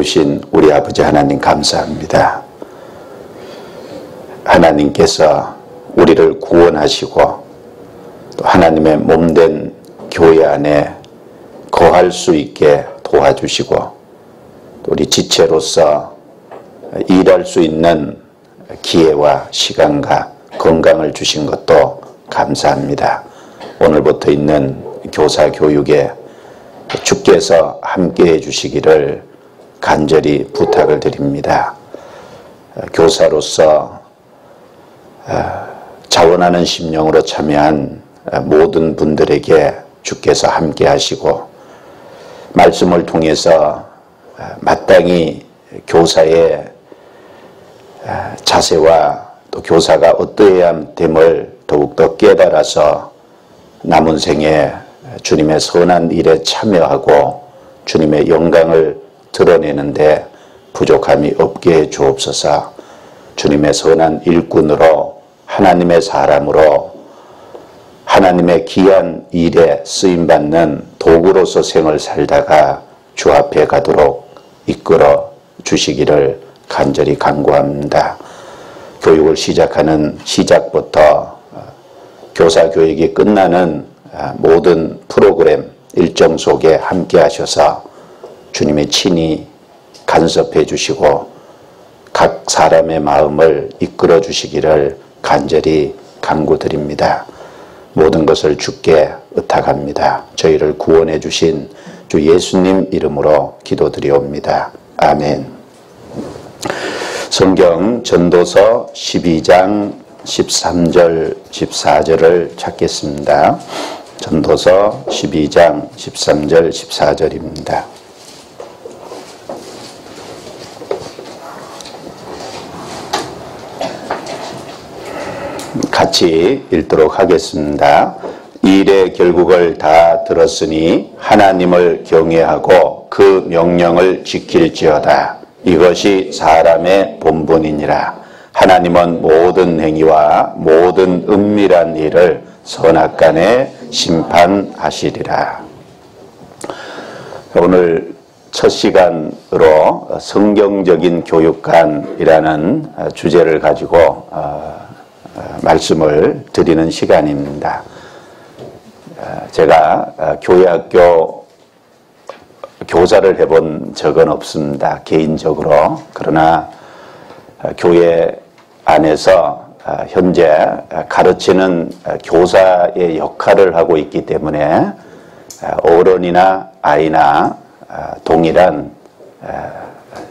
은혜로우신 우리 아버지 하나님 감사합니다. 하나님께서 우리를 구원하시고 또 하나님의 몸된 교회 안에 거할 수 있게 도와주시고 또 우리 지체로서 일할 수 있는 기회와 시간과 건강을 주신 것도 감사합니다. 오늘부터 있는 교사 교육에 주께서 함께해 주시기를 간절히 부탁을 드립니다. 교사로서 자원하는 심령으로 참여한 모든 분들에게 주께서 함께 하시고 말씀을 통해서 마땅히 교사의 자세와 또 교사가 어떠해야 됨을 더욱더 깨달아서 남은 생에 주님의 선한 일에 참여하고 주님의 영광을 드러내는데 부족함이 없게 해 주옵소서. 주님의 선한 일꾼으로 하나님의 사람으로 하나님의 귀한 일에 쓰임받는 도구로서 생을 살다가 주 앞에 가도록 이끌어 주시기를 간절히 간구합니다. 교육을 시작하는 시작부터 교사 교육이 끝나는 모든 프로그램 일정 속에 함께 하셔서 주님의 친히 간섭해 주시고 각 사람의 마음을 이끌어 주시기를 간절히 간구드립니다. 모든 것을 주께 의탁합니다. 저희를 구원해 주신 주 예수님 이름으로 기도드리옵니다. 아멘. 성경 전도서 12장 13절 14절을 찾겠습니다. 전도서 12장 13절 14절입니다. 같이 읽도록 하겠습니다. 일의 결국을 다 들었으니 하나님을 경외하고 그 명령을 지킬지어다. 이것이 사람의 본분이니라. 하나님은 모든 행위와 모든 은밀한 일을 선악간에 심판하시리라. 오늘 첫 시간으로 성경적인 교육관이라는 주제를 가지고 말씀을 드리는 시간입니다. 제가 교회학교 교사를 해본 적은 없습니다. 개인적으로. 그러나 교회 안에서 현재 가르치는 교사의 역할을 하고 있기 때문에 어른이나 아이나 동일한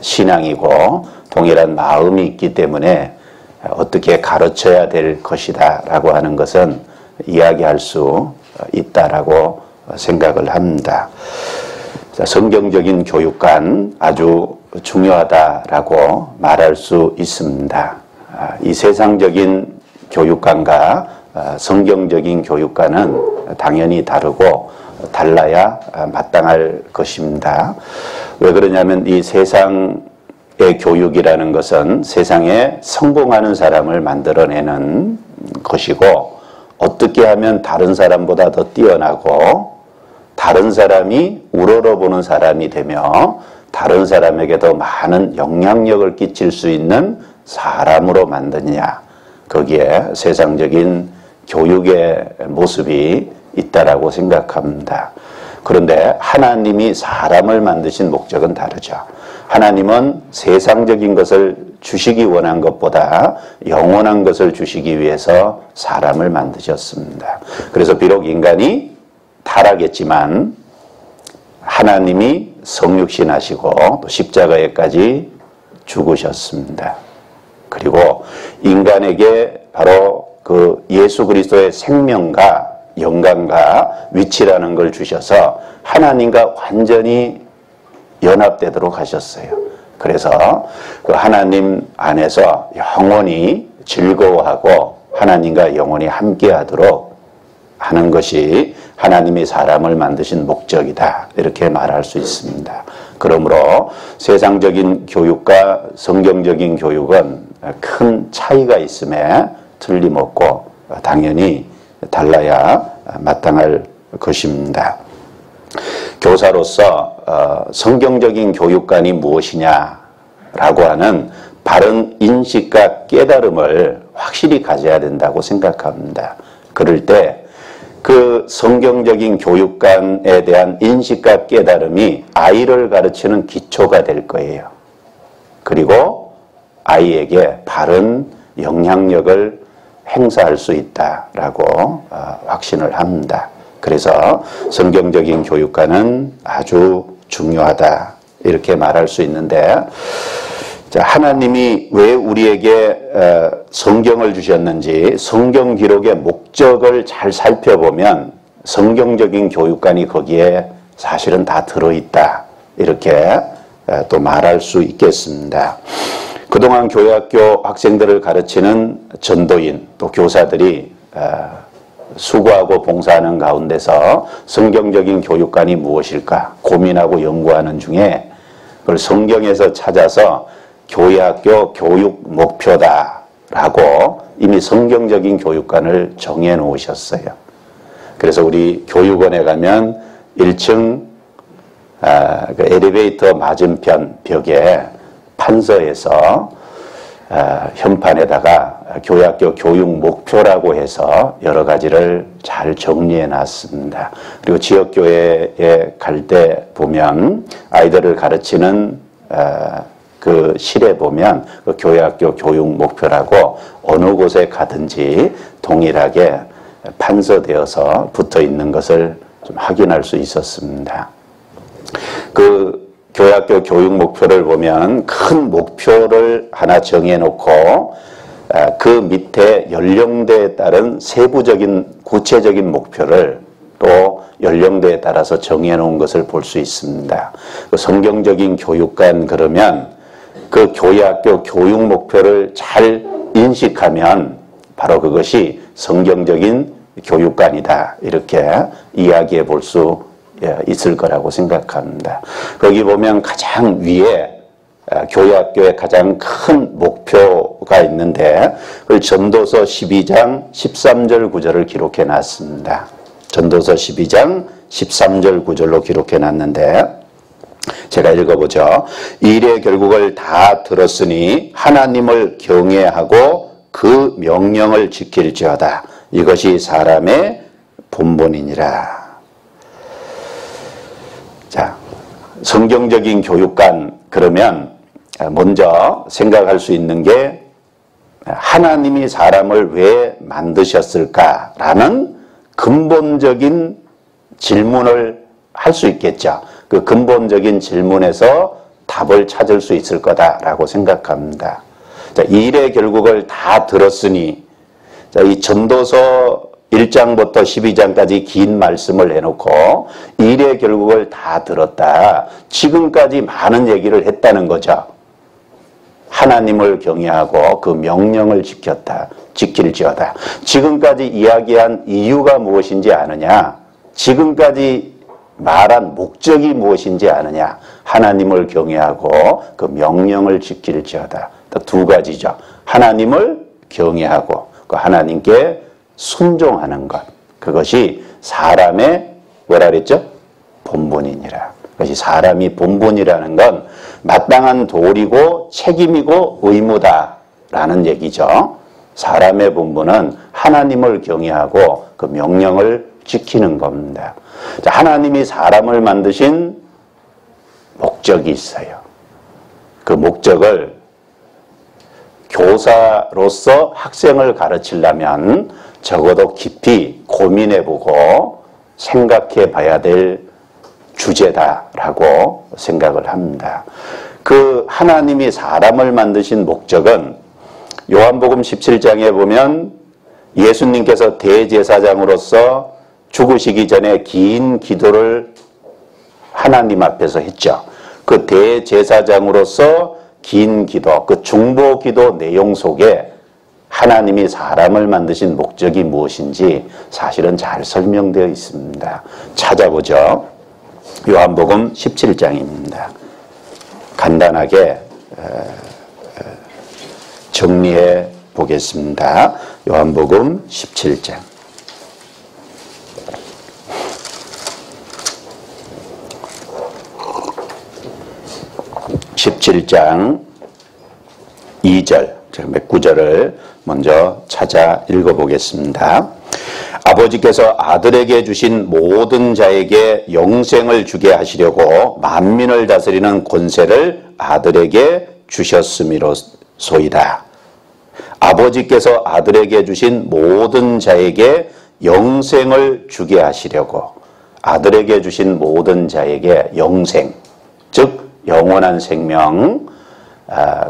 신앙이고 동일한 마음이 있기 때문에 어떻게 가르쳐야 될 것이다 라고 하는 것은 이야기할 수 있다라고 생각을 합니다. 성경적인 교육관 아주 중요하다라고 말할 수 있습니다. 이 세상적인 교육관과 성경적인 교육관은 당연히 다르고 달라야 마땅할 것입니다. 왜 그러냐면 이 세상의 교육이라는 것은 세상에 성공하는 사람을 만들어내는 것이고 어떻게 하면 다른 사람보다 더 뛰어나고 다른 사람이 우러러보는 사람이 되며 다른 사람에게 더 많은 영향력을 끼칠 수 있는 사람으로 만드냐. 거기에 세상적인 교육의 모습이 있다라고 생각합니다. 그런데 하나님이 사람을 만드신 목적은 다르죠. 하나님은 세상적인 것을 주시기 원한 것보다 영원한 것을 주시기 위해서 사람을 만드셨습니다. 그래서 비록 인간이 타락했지만 하나님이 성육신하시고 또 십자가에까지 죽으셨습니다. 그리고 인간에게 바로 그 예수 그리스도의 생명과 영광과 위치라는 걸 주셔서 하나님과 완전히 연합되도록 하셨어요. 그래서 그 하나님 안에서 영원히 즐거워하고 하나님과 영원히 함께하도록 하는 것이 하나님이 사람을 만드신 목적이다. 이렇게 말할 수 있습니다. 그러므로 세상적인 교육과 성경적인 교육은 큰 차이가 있음에 틀림없고 당연히 달라야 마땅할 것입니다. 교사로서 성경적인 교육관이 무엇이냐라고 하는 바른 인식과 깨달음을 확실히 가져야 된다고 생각합니다. 그럴 때 그 성경적인 교육관에 대한 인식과 깨달음이 아이를 가르치는 기초가 될 거예요. 그리고 아이에게 바른 영향력을 행사할 수 있다라고 확신을 합니다. 그래서 성경적인 교육관은 아주 중요하다 이렇게 말할 수 있는데, 자, 하나님이 왜 우리에게 성경을 주셨는지 성경 기록의 목적을 잘 살펴보면 성경적인 교육관이 거기에 사실은 다 들어있다 이렇게 또 말할 수 있겠습니다. 그동안 교회학교 학생들을 가르치는 전도인 또 교사들이 수고하고 봉사하는 가운데서 성경적인 교육관이 무엇일까 고민하고 연구하는 중에 그걸 성경에서 찾아서 교회학교 교육 목표다라고 이미 성경적인 교육관을 정해 놓으셨어요. 그래서 우리 교육원에 가면 1층 그 엘리베이터 맞은편 벽에 판서에서 현판에다가 교회학교 교육 목표라고 해서 여러 가지를 잘 정리해 놨습니다. 그리고 지역교회에 갈 때 보면 아이들을 가르치는 그 실에 보면 그 교회학교 교육 목표라고 어느 곳에 가든지 동일하게 판서되어서 붙어 있는 것을 좀 확인할 수 있었습니다. 그 교회학교 교육 목표를 보면 큰 목표를 하나 정해놓고 그 밑에 연령대에 따른 세부적인 구체적인 목표를 또 연령대에 따라서 정해놓은 것을 볼 수 있습니다. 그 성경적인 교육관 그러면 그 교회학교 교육 목표를 잘 인식하면 바로 그것이 성경적인 교육관이다 이렇게 이야기해 볼 수 있을 거라고 생각합니다. 거기 보면 가장 위에 교회학교의 가장 큰 목표가 있는데 그걸 전도서 12장 13절 9절을 기록해 놨습니다. 전도서 12장 13절 9절로 기록해 놨는데 제가 읽어보죠. 일의 결국을 다 들었으니 하나님을 경외하고 그 명령을 지킬지어다. 이것이 사람의 본분이니라. 자, 성경적인 교육관 그러면 먼저 생각할 수 있는 게 하나님이 사람을 왜 만드셨을까라는 근본적인 질문을 할 수 있겠죠. 그 근본적인 질문에서 답을 찾을 수 있을 거다라고 생각합니다. 자, 일의 결국을 다 들었으니, 자, 이 전도서 1장부터 12장까지 긴 말씀을 해놓고 일의 결국을 다 들었다. 지금까지 많은 얘기를 했다는 거죠. 하나님을 경외하고 그 명령을 지킬지어다. 지금까지 이야기한 이유가 무엇인지 아느냐? 지금까지 말한 목적이 무엇인지 아느냐? 하나님을 경외하고 그 명령을 지킬지어다. 두 가지죠. 하나님을 경외하고 그 하나님께 순종하는 것. 그것이 사람의 뭐라 그랬죠? 본분이니라. 그것이 사람이 본분이라는 건 마땅한 도리고 책임이고 의무다라는 얘기죠. 사람의 본분은 하나님을 경외하고 그 명령을 지키는 겁니다. 자, 하나님이 사람을 만드신 목적이 있어요. 그 목적을 교사로서 학생을 가르치려면 적어도 깊이 고민해보고 생각해봐야 될 주제다라고 생각을 합니다. 그 하나님이 사람을 만드신 목적은 요한복음 17장에 보면 예수님께서 대제사장으로서 죽으시기 전에 긴 기도를 하나님 앞에서 했죠. 그 대제사장으로서 긴 기도, 그 중보 기도 내용 속에 하나님이 사람을 만드신 목적이 무엇인지 사실은 잘 설명되어 있습니다. 찾아보죠. 요한복음 17장입니다. 간단하게 정리해 보겠습니다. 요한복음 17장. 17장 2절, 몇 구절을 먼저 찾아 읽어보겠습니다. 아버지께서 아들에게 주신 모든 자에게 영생을 주게 하시려고 만민을 다스리는 권세를 아들에게 주셨음이로소이다. 아버지께서 아들에게 주신 모든 자에게 영생을 주게 하시려고, 아들에게 주신 모든 자에게 영생, 즉 영원한 생명,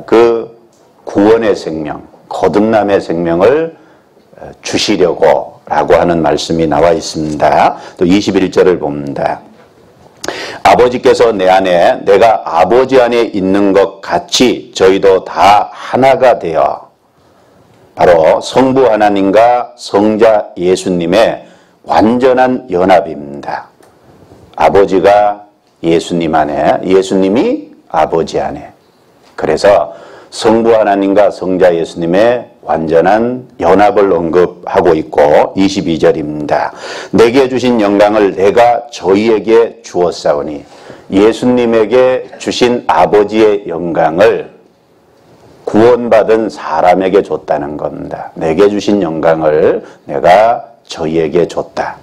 그 구원의 생명, 거듭남의 생명을 주시려고 라고 하는 말씀이 나와 있습니다. 또 21절을 봅니다. 아버지께서 내 안에, 내가 아버지 안에 있는 것 같이 저희도 다 하나가 되어, 바로 성부 하나님과 성자 예수님의 완전한 연합입니다. 아버지가 예수님 안에, 예수님이 아버지 안에. 그래서 성부 하나님과 성자 예수님의 완전한 연합을 언급하고 있고, 22절입니다. 내게 주신 영광을 내가 저희에게 주었사오니, 예수님에게 주신 아버지의 영광을 구원받은 사람에게 줬다는 겁니다. 내게 주신 영광을 내가 저희에게 줬다.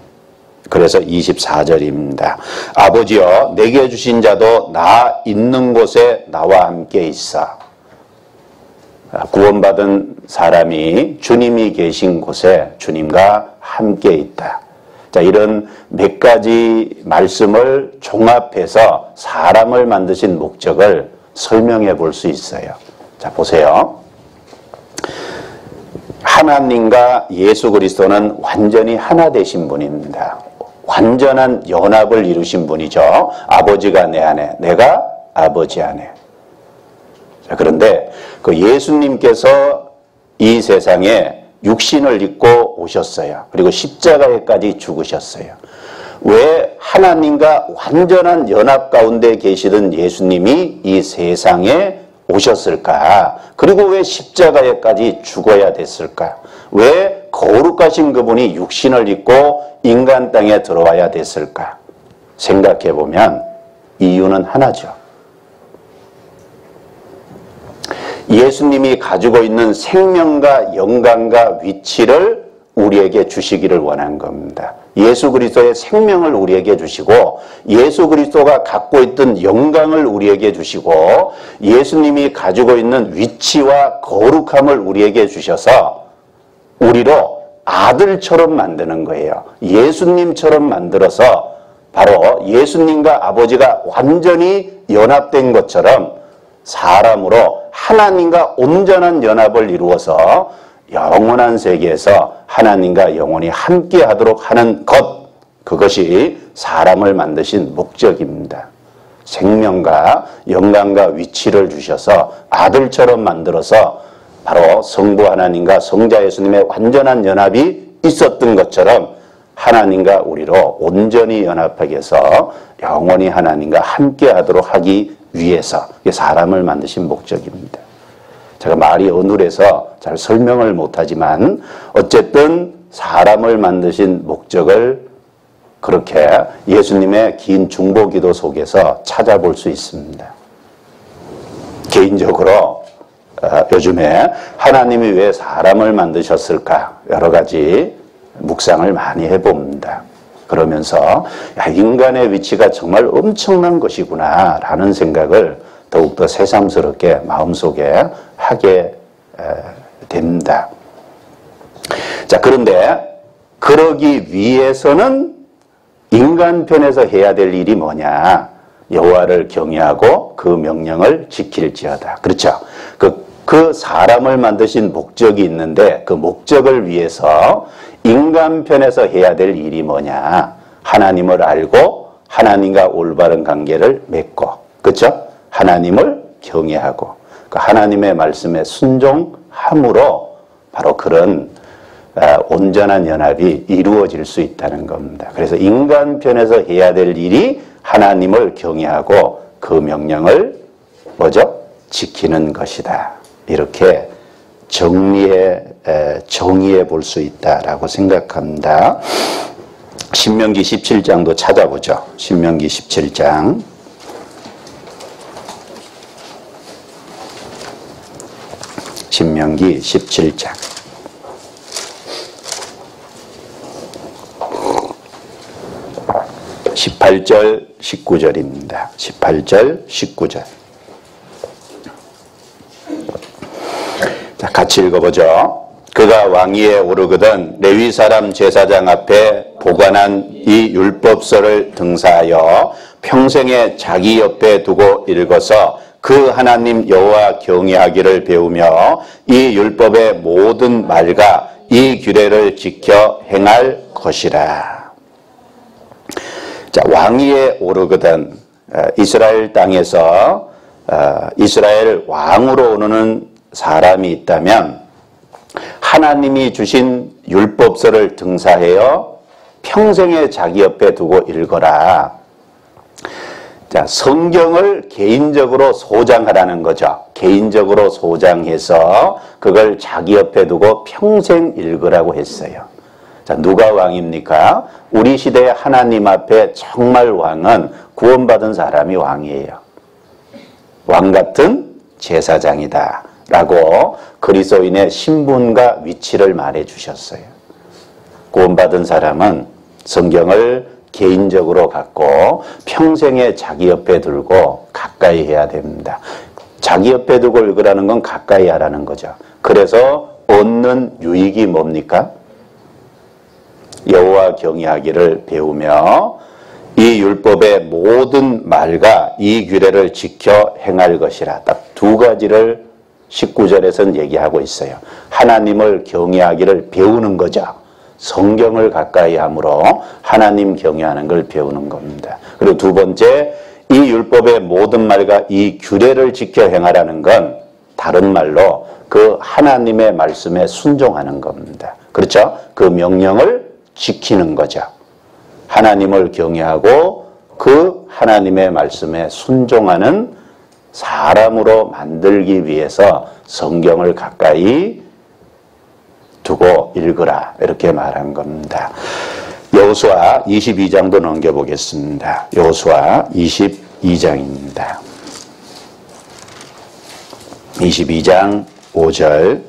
그래서 24절입니다. 아버지여, 내게 주신 자도 나 있는 곳에 나와 함께 있어. 구원받은 사람이 주님이 계신 곳에 주님과 함께 있다. 자, 이런 몇 가지 말씀을 종합해서 사람을 만드신 목적을 설명해 볼 수 있어요. 자, 보세요. 하나님과 예수 그리스도는 완전히 하나 되신 분입니다. 완전한 연합을 이루신 분이죠. 아버지가 내 안에, 내가 아버지 안에. 자, 그런데 그 예수님께서 이 세상에 육신을 입고 오셨어요. 그리고 십자가에까지 죽으셨어요. 왜 하나님과 완전한 연합 가운데 계시던 예수님이 이 세상에 오셨을까? 그리고 왜 십자가에까지 죽어야 됐을까? 왜 거룩하신 그분이 육신을 입고 인간 땅에 들어와야 됐을까? 생각해 보면 이유는 하나죠. 예수님이 가지고 있는 생명과 영광과 위치를 우리에게 주시기를 원한 겁니다. 예수 그리스도의 생명을 우리에게 주시고, 예수 그리스도가 갖고 있던 영광을 우리에게 주시고, 예수님이 가지고 있는 위치와 거룩함을 우리에게 주셔서 우리로 아들처럼 만드는 거예요. 예수님처럼 만들어서 바로 예수님과 아버지가 완전히 연합된 것처럼 사람으로 하나님과 온전한 연합을 이루어서 영원한 세계에서 하나님과 영원히 함께 하도록 하는 것, 그것이 사람을 만드신 목적입니다. 생명과 영광과 위치를 주셔서 아들처럼 만들어서 바로 성부 하나님과 성자 예수님의 완전한 연합이 있었던 것처럼 하나님과 우리로 온전히 연합하게 해서 영원히 하나님과 함께 하도록 하기 위해서 사람을 만드신 목적입니다. 제가 말이 어눌해서 잘 설명을 못하지만 어쨌든 사람을 만드신 목적을 그렇게 예수님의 긴 중보기도 속에서 찾아볼 수 있습니다. 개인적으로 요즘에 하나님이 왜 사람을 만드셨을까 여러 가지 묵상을 많이 해봅니다. 그러면서 인간의 위치가 정말 엄청난 것이구나 라는 생각을 더욱더 새삼스럽게 마음속에 하게 됩니다. 자, 그런데 그러기 위해서는 인간 편에서 해야 될 일이 뭐냐? 여호와를 경외하고 그 명령을 지킬지어다. 그렇죠? 그 사람을 만드신 목적이 있는데 그 목적을 위해서 인간 편에서 해야 될 일이 뭐냐? 하나님을 알고 하나님과 올바른 관계를 맺고, 그렇죠? 하나님을 경외하고 그 하나님의 말씀에 순종함으로 바로 그런 온전한 연합이 이루어질 수 있다는 겁니다. 그래서 인간 편에서 해야 될 일이 하나님을 경외하고 그 명령을 뭐죠? 지키는 것이다. 이렇게 정의해 볼 수 있다라고 생각합니다. 신명기 17장도 찾아보죠. 신명기 17장. 신명기 17장. 18절, 19절입니다. 18절, 19절. 자, 같이 읽어보죠. 그가 왕위에 오르거든 레위 사람 제사장 앞에 보관한 이 율법서를 등사하여 평생에 자기 옆에 두고 읽어서 그 하나님 여호와 경외하기를 배우며 이 율법의 모든 말과 이 규례를 지켜 행할 것이라. 자, 왕위에 오르거든 이스라엘 땅에서 이스라엘 왕으로 오르는 사람이 있다면 하나님이 주신 율법서를 등사하여 평생에 자기 옆에 두고 읽어라. 자, 성경을 개인적으로 소장하라는 거죠. 개인적으로 소장해서 그걸 자기 옆에 두고 평생 읽으라고 했어요. 자, 누가 왕입니까? 우리 시대의 하나님 앞에 정말 왕은 구원받은 사람이 왕이에요. 왕 같은 제사장이다 라고 그리스도인의 신분과 위치를 말해 주셨어요. 구원받은 사람은 성경을 개인적으로 갖고 평생에 자기 옆에 두고 가까이 해야 됩니다. 자기 옆에 두고 읽으라는 건 가까이 하라는 거죠. 그래서 얻는 유익이 뭡니까? 여호와 경외하기를 배우며 이 율법의 모든 말과 이 규례를 지켜 행할 것이라. 딱 두 가지를 19절에서는 얘기하고 있어요. 하나님을 경외하기를 배우는 거죠. 성경을 가까이 함으로 하나님 경외하는 걸 배우는 겁니다. 그리고 두 번째, 이 율법의 모든 말과 이 규례를 지켜 행하라는 건 다른 말로 그 하나님의 말씀에 순종하는 겁니다. 그렇죠? 그 명령을 지키는 거죠. 하나님을 경외하고 그 하나님의 말씀에 순종하는 사람으로 만들기 위해서 성경을 가까이 두고 읽으라 이렇게 말한 겁니다. 여호수아 22장도 넘겨보겠습니다. 여호수아 22장입니다. 22장 5절.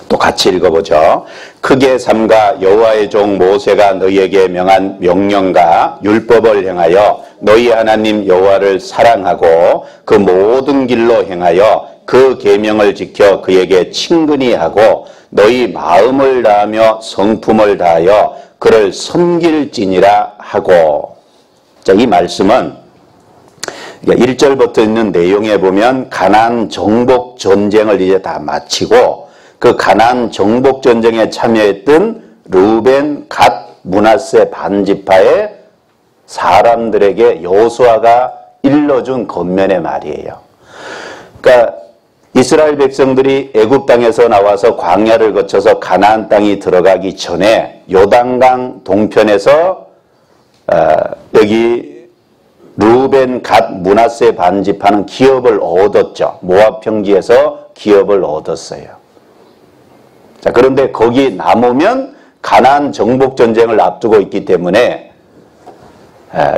또 같이 읽어보죠. 크게 삼가 여호와의 종 모세가 너희에게 명한 명령과 율법을 행하여 너희 하나님 여호와를 사랑하고 그 모든 길로 행하여 그 계명을 지켜 그에게 친근히 하고 너희 마음을 다하며 성품을 다하여 그를 섬길지니라 하고. 자, 이 말씀은 1절부터 있는 내용에 보면 가나안 정복 전쟁을 이제 다 마치고 그 가나안 정복 전쟁에 참여했던 르우벤, 갓, 므낫세 반지파의 사람들에게 여호수아가 일러준 권면의 말이에요. 그러니까 이스라엘 백성들이 애굽 땅에서 나와서 광야를 거쳐서 가나안 땅이 들어가기 전에 요단강 동편에서 여기 르우벤, 갓, 므낫세 반지파는 기업을 얻었죠. 모압 평지에서 기업을 얻었어요. 자, 그런데 거기 남으면 가나안 정복 전쟁을 앞두고 있기 때문에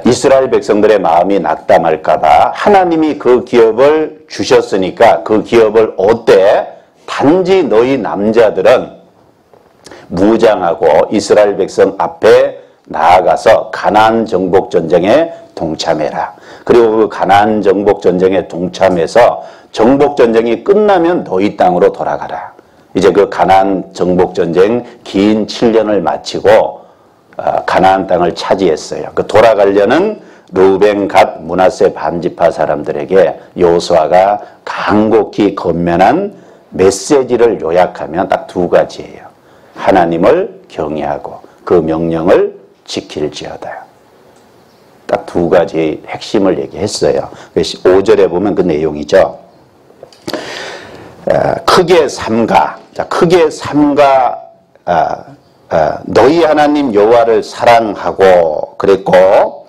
이스라엘 백성들의 마음이 낙담할까 봐 하나님이 그 기업을 주셨으니까 그 기업을 얻되 단지 너희 남자들은 무장하고 이스라엘 백성 앞에 나아가서 가나안 정복 전쟁에 동참해라. 그리고 그 가나안 정복 전쟁에 동참해서 정복 전쟁이 끝나면 너희 땅으로 돌아가라. 이제 그 가나안 정복 전쟁 긴 7년을 마치고 가나안 땅을 차지했어요. 그 돌아가려는 르우벤, 갓, 므낫세 반지파 사람들에게 여호수아가 간곡히 권면한 메시지를 요약하면 딱 두 가지예요. 하나님을 경외하고 그 명령을 지킬지어다. 딱 두 가지 핵심을 얘기했어요. 5절에 보면 그 내용이죠. 크게 삼가. 자, 크게 삼가 너희 하나님 여호와를 사랑하고 그랬고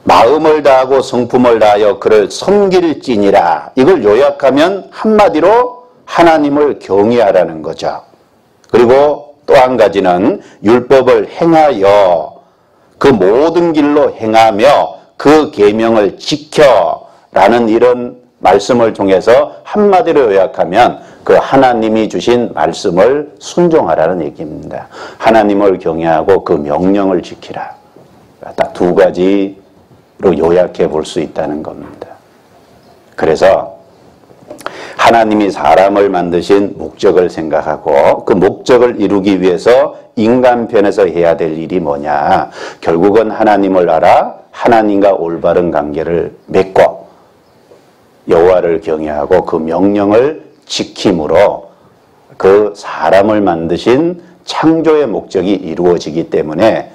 마음을 다하고 성품을 다하여 그를 섬길지니라. 이걸 요약하면 한마디로 하나님을 경외하라는 거죠. 그리고 또 한 가지는 율법을 행하여 그 모든 길로 행하며 그 계명을 지켜라는 이런 말씀을 통해서 한마디로 요약하면 그 하나님이 주신 말씀을 순종하라는 얘기입니다. 하나님을 경외하고 그 명령을 지키라. 딱 두 가지로 요약해 볼 수 있다는 겁니다. 그래서 하나님이 사람을 만드신 목적을 생각하고 그 목적을 이루기 위해서 인간편에서 해야 될 일이 뭐냐. 결국은 하나님을 알아 하나님과 올바른 관계를 맺고 여호와를 경외하고 그 명령을 지킴으로 그 사람을 만드신 창조의 목적이 이루어지기 때문에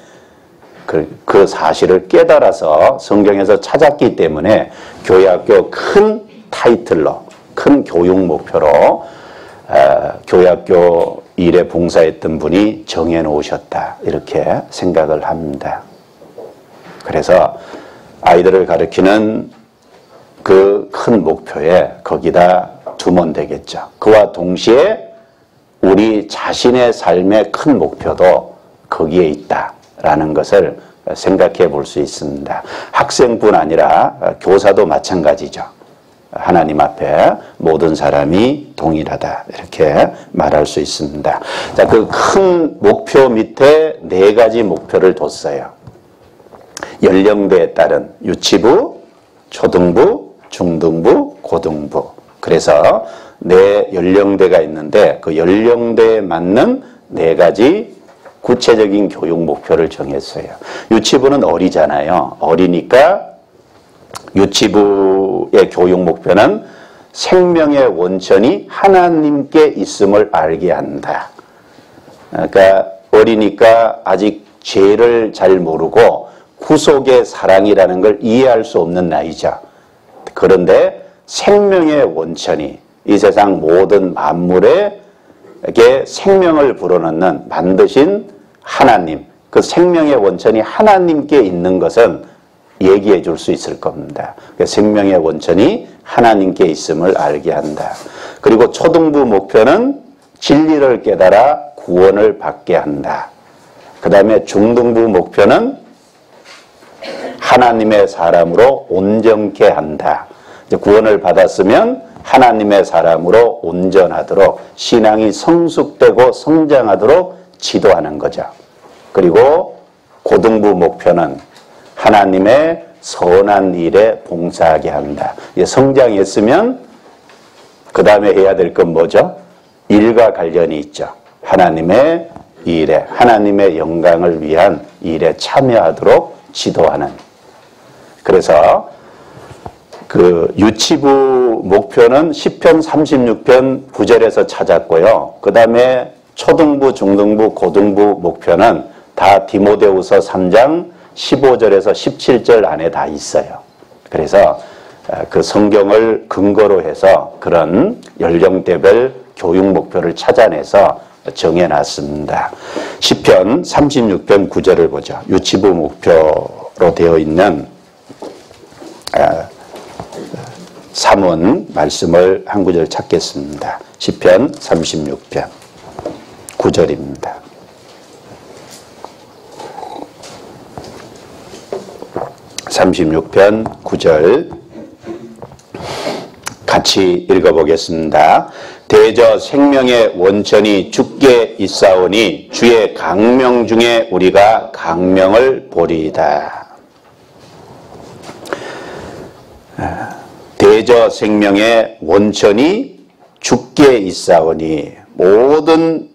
그 사실을 깨달아서 성경에서 찾았기 때문에 교회학교 큰 타이틀로 큰 교육 목표로 교회학교 일에 봉사했던 분이 정해놓으셨다 이렇게 생각을 합니다. 그래서 아이들을 가르치는 그 큰 목표에 거기다 두면 되겠죠. 그와 동시에 우리 자신의 삶의 큰 목표도 거기에 있다라는 것을 생각해 볼 수 있습니다. 학생뿐 아니라 교사도 마찬가지죠. 하나님 앞에 모든 사람이 동일하다 이렇게 말할 수 있습니다. 자, 그 큰 목표 밑에 네 가지 목표를 뒀어요. 연령대에 따른 유치부, 초등부, 중등부, 고등부. 그래서 네 연령대가 있는데 그 연령대에 맞는 네 가지 구체적인 교육 목표를 정했어요. 유치부는 어리잖아요. 어리니까 유치부의 교육 목표는 생명의 원천이 하나님께 있음을 알게 한다. 그러니까 어리니까 아직 죄를 잘 모르고 구속의 사랑이라는 걸 이해할 수 없는 나이죠. 그런데 생명의 원천이 이 세상 모든 만물에게 생명을 불어넣는 만드신 하나님, 그 생명의 원천이 하나님께 있는 것은 얘기해 줄 수 있을 겁니다. 생명의 원천이 하나님께 있음을 알게 한다. 그리고 초등부 목표는 진리를 깨달아 구원을 받게 한다. 그 다음에 중등부 목표는 하나님의 사람으로 온전케 한다. 이제 구원을 받았으면 하나님의 사람으로 온전하도록 신앙이 성숙되고 성장하도록 지도하는 거죠. 그리고 고등부 목표는 하나님의 선한 일에 봉사하게 한다. 성장했으면 그 다음에 해야 될 건 뭐죠? 일과 관련이 있죠. 하나님의 일에, 하나님의 영광을 위한 일에 참여하도록 지도하는. 그래서 그 유치부 목표는 시편 36편 9절에서 찾았고요. 그 다음에 초등부, 중등부, 고등부 목표는 다 디모데후서 3장 15절에서 17절 안에 다 있어요. 그래서 그 성경을 근거로 해서 그런 연령대별 교육 목표를 찾아내서 정해놨습니다. 시편 36편 9절을 보죠. 유치부 목표로 되어 있는 삼원 말씀을 한 구절 찾겠습니다. 시편 36편 9절입니다. (36편) 9절 같이 읽어보겠습니다. 대저 생명의 원천이 주께 있사오니 주의 강명 중에 우리가 강명을 보리이다. 대저 생명의 원천이 주께 있사오니 모든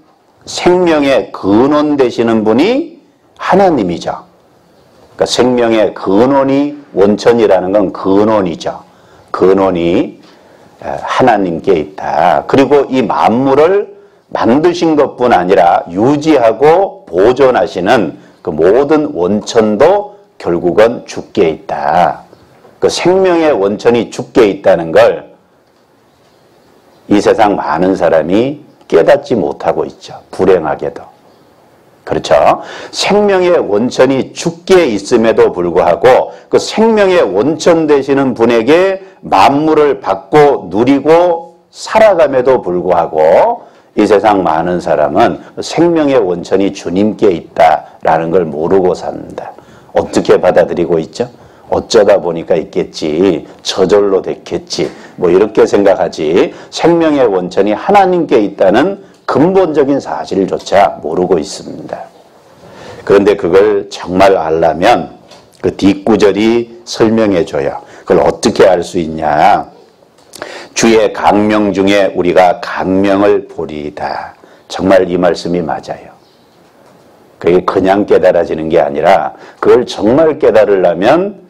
생명의 근원 되시는 분이 하나님이죠. 그러니까 생명의 근원이 원천이라는 건 근원이죠. 근원이 하나님께 있다. 그리고 이 만물을 만드신 것뿐 아니라 유지하고 보존하시는 그 모든 원천도 결국은 주께 있다. 그 생명의 원천이 주께 있다는 걸 이 세상 많은 사람이 깨닫지 못하고 있죠. 불행하게도. 그렇죠? 생명의 원천이 주께 있음에도 불구하고 그 생명의 원천 되시는 분에게 만물을 받고 누리고 살아감에도 불구하고 이 세상 많은 사람은 생명의 원천이 주님께 있다라는 걸 모르고 삽니다. 어떻게 받아들이고 있죠? 어쩌다 보니까 있겠지, 저절로 됐겠지, 뭐 이렇게 생각하지, 생명의 원천이 하나님께 있다는 근본적인 사실조차 모르고 있습니다. 그런데 그걸 정말 알려면 그 뒷구절이 설명해줘요. 그걸 어떻게 알 수 있냐? 주의 강명 중에 우리가 강명을 보리이다. 정말 이 말씀이 맞아요. 그게 그냥 깨달아지는 게 아니라 그걸 정말 깨달으려면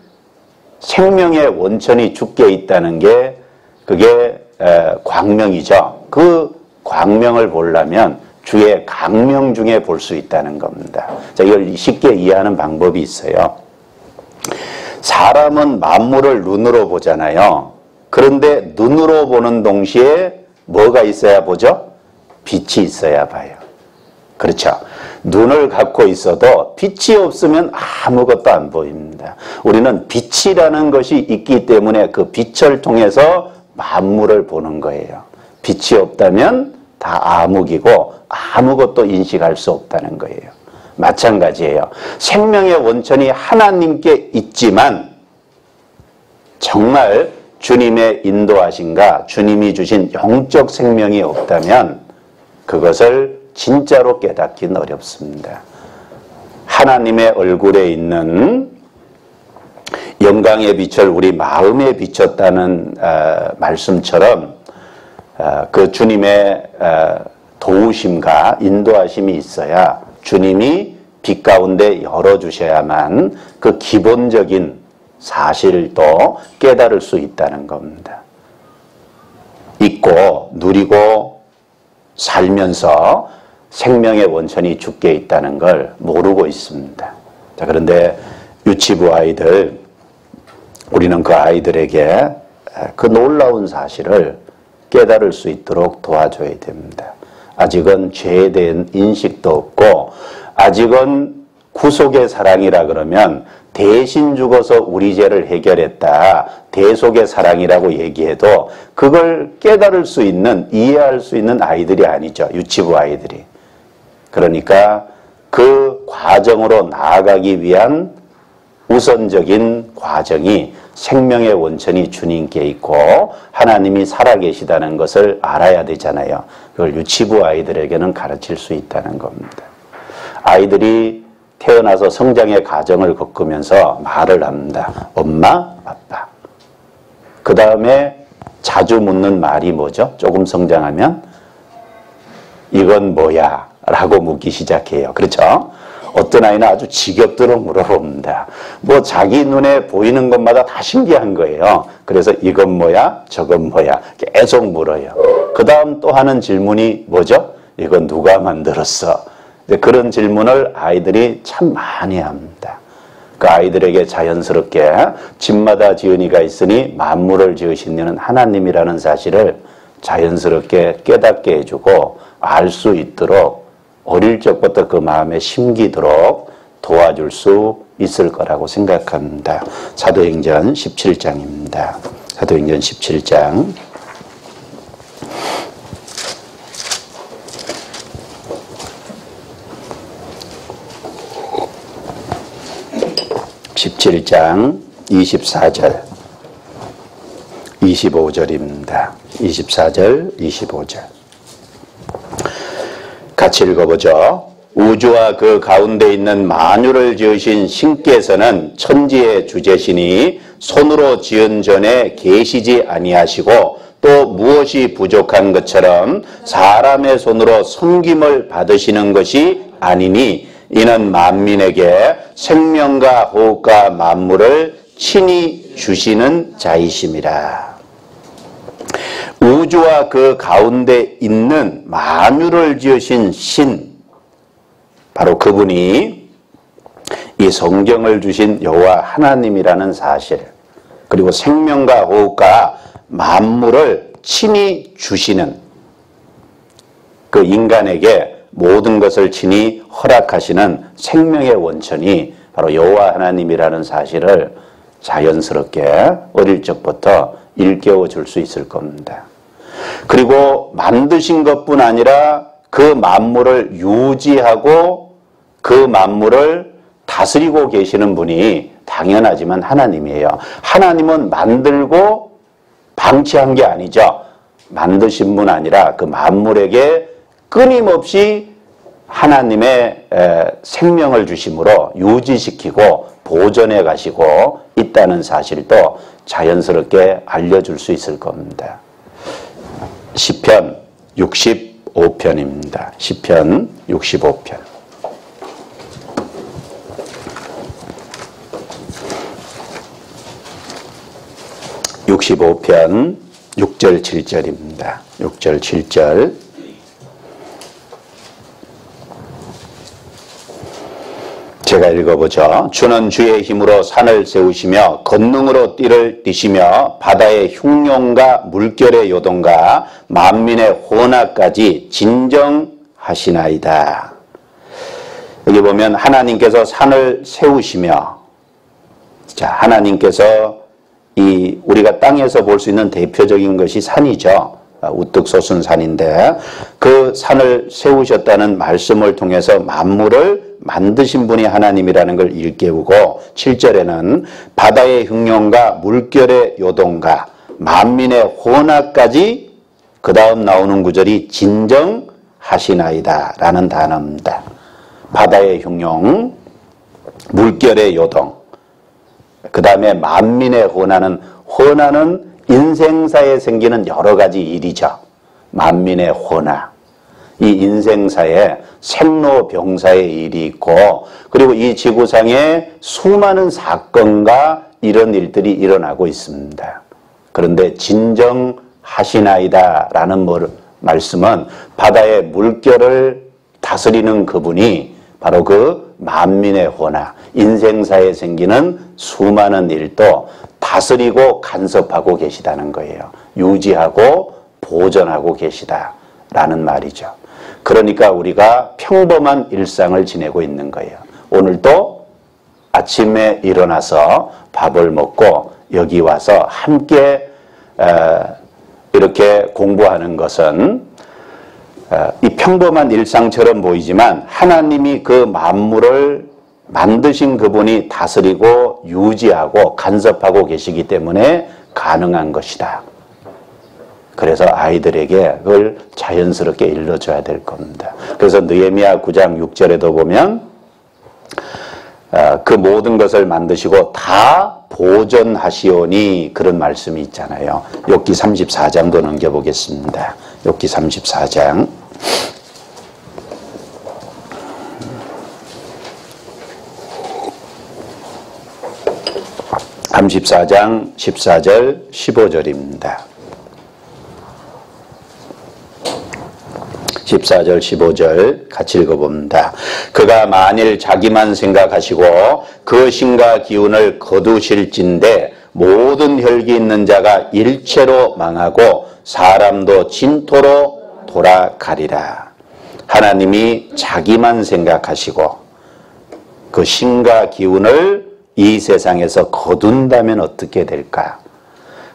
생명의 원천이 주께 있다는 게 그게 광명이죠. 그 광명을 보려면 주의 강명 중에 볼 수 있다는 겁니다. 자, 이걸 쉽게 이해하는 방법이 있어요. 사람은 만물을 눈으로 보잖아요. 그런데 눈으로 보는 동시에 뭐가 있어야 보죠? 빛이 있어야 봐요. 그렇죠? 눈을 갖고 있어도 빛이 없으면 아무것도 안 보입니다. 우리는 빛이라는 것이 있기 때문에 그 빛을 통해서 만물을 보는 거예요. 빛이 없다면 다 암흑이고 아무것도 인식할 수 없다는 거예요. 마찬가지예요. 생명의 원천이 하나님께 있지만 정말 주님의 인도하심과 주님이 주신 영적 생명이 없다면 그것을 진짜로 깨닫기는 어렵습니다. 하나님의 얼굴에 있는 영광의 빛을 우리 마음에 비췄다는 말씀처럼 그 주님의 도우심과 인도하심이 있어야 주님이 빛 가운데 열어주셔야만 그 기본적인 사실도 깨달을 수 있다는 겁니다. 있고 누리고 살면서 생명의 원천이 주께 있다는 걸 모르고 있습니다. 자, 그런데 유치부 아이들, 우리는 그 아이들에게 그 놀라운 사실을 깨달을 수 있도록 도와줘야 됩니다. 아직은 죄에 대한 인식도 없고 아직은 구속의 사랑이라 그러면 대신 죽어서 우리 죄를 해결했다, 대속의 사랑이라고 얘기해도 그걸 깨달을 수 있는, 이해할 수 있는 아이들이 아니죠. 유치부 아이들이. 그러니까 그 과정으로 나아가기 위한 우선적인 과정이 생명의 원천이 주님께 있고 하나님이 살아계시다는 것을 알아야 되잖아요. 그걸 유치부 아이들에게는 가르칠 수 있다는 겁니다. 아이들이 태어나서 성장의 과정을 겪으면서 말을 합니다. 엄마, 아빠. 그 다음에 자주 묻는 말이 뭐죠? 조금 성장하면 이건 뭐야? 라고 묻기 시작해요. 그렇죠? 어떤 아이는 아주 지겹도록 물어봅니다. 뭐 자기 눈에 보이는 것마다 다 신기한 거예요. 그래서 이건 뭐야? 저건 뭐야? 계속 물어요. 그 다음 또 하는 질문이 뭐죠? 이건 누가 만들었어? 그런 질문을 아이들이 참 많이 합니다. 그 아이들에게 자연스럽게 집마다 지은이가 있으니 만물을 지으신 이는 하나님이라는 사실을 자연스럽게 깨닫게 해주고 알 수 있도록 어릴 적부터 그 마음에 심기도록 도와줄 수 있을 거라고 생각합니다. 사도행전 17장입니다. 사도행전 17장 17장 24절 25절입니다. 24절 25절 같이 읽어보죠. 우주와 그 가운데 있는 만유를 지으신 신께서는 천지의 주제시니 손으로 지은 전에 계시지 아니하시고 또 무엇이 부족한 것처럼 사람의 손으로 섬김을 받으시는 것이 아니니 이는 만민에게 생명과 호흡과 만물을 친히 주시는 자이심이라. 우주와 그 가운데 있는 만유를 지으신 신, 바로 그분이 이 성경을 주신 여호와 하나님이라는 사실, 그리고 생명과 호흡과 만물을 친히 주시는 그 인간에게 모든 것을 친히 허락하시는 생명의 원천이 바로 여호와 하나님이라는 사실을 자연스럽게 어릴 적부터 일깨워 줄 수 있을 겁니다. 그리고 만드신 것뿐 아니라 그 만물을 유지하고 그 만물을 다스리고 계시는 분이 당연하지만 하나님이에요. 하나님은 만들고 방치한 게 아니죠. 만드신 분 아니라 그 만물에게 끊임없이 하나님의 생명을 주심으로 유지시키고 보존해 가시고 있다는 사실도 자연스럽게 알려줄 수 있을 겁니다. 시편 65편입니다. 시편 65편. 65편 6절 7절입니다. 6절 7절. 제가 읽어보죠. 주는 주의 힘으로 산을 세우시며 권능으로 띠를 띠시며 바다의 흉룡과 물결의 요동과 만민의 혼합까지 진정하시나이다. 여기 보면 하나님께서 산을 세우시며, 자, 하나님께서 우리가 땅에서 볼 수 있는 대표적인 것이 산이죠. 우뚝 솟은 산인데 그 산을 세우셨다는 말씀을 통해서 만물을 만드신 분이 하나님이라는 걸 일깨우고 7절에는 바다의 흉룡과 물결의 요동과 만민의 혼합까지 그 다음 나오는 구절이 진정하시나이다 라는 단어입니다. 바다의 흉룡, 물결의 요동, 그 다음에 만민의 혼화는 인생사에 생기는 여러 가지 일이죠. 만민의 혼화. 이 인생사에 생로병사의 일이 있고 그리고 이 지구상에 수많은 사건과 이런 일들이 일어나고 있습니다. 그런데 진정하시나이다 라는 말씀은 바다의 물결을 다스리는 그분이 바로 그 만민의 혼화, 인생사에 생기는 수많은 일도 다스리고 간섭하고 계시다는 거예요. 유지하고 보존하고 계시다라는 말이죠. 그러니까 우리가 평범한 일상을 지내고 있는 거예요. 오늘도 아침에 일어나서 밥을 먹고 여기 와서 함께 이렇게 공부하는 것은 이 평범한 일상처럼 보이지만 하나님이 그 만물을 만드신 그분이 다스리고 유지하고 간섭하고 계시기 때문에 가능한 것이다. 그래서 아이들에게 그걸 자연스럽게 일러줘야 될 겁니다. 그래서 느헤미야 9장 6절에도 보면 그 모든 것을 만드시고 다 보존하시오니 그런 말씀이 있잖아요. 욥기 34장도 넘겨보겠습니다. 욥기 34장 34장 14절 15절입니다. 14절 15절 같이 읽어봅니다. 그가 만일 자기만 생각하시고 그 신과 기운을 거두실진대 모든 혈기 있는 자가 일체로 망하고 사람도 진토로 돌아가리라. 하나님이 자기만 생각하시고 그 신과 기운을 이 세상에서 거둔다면 어떻게 될까?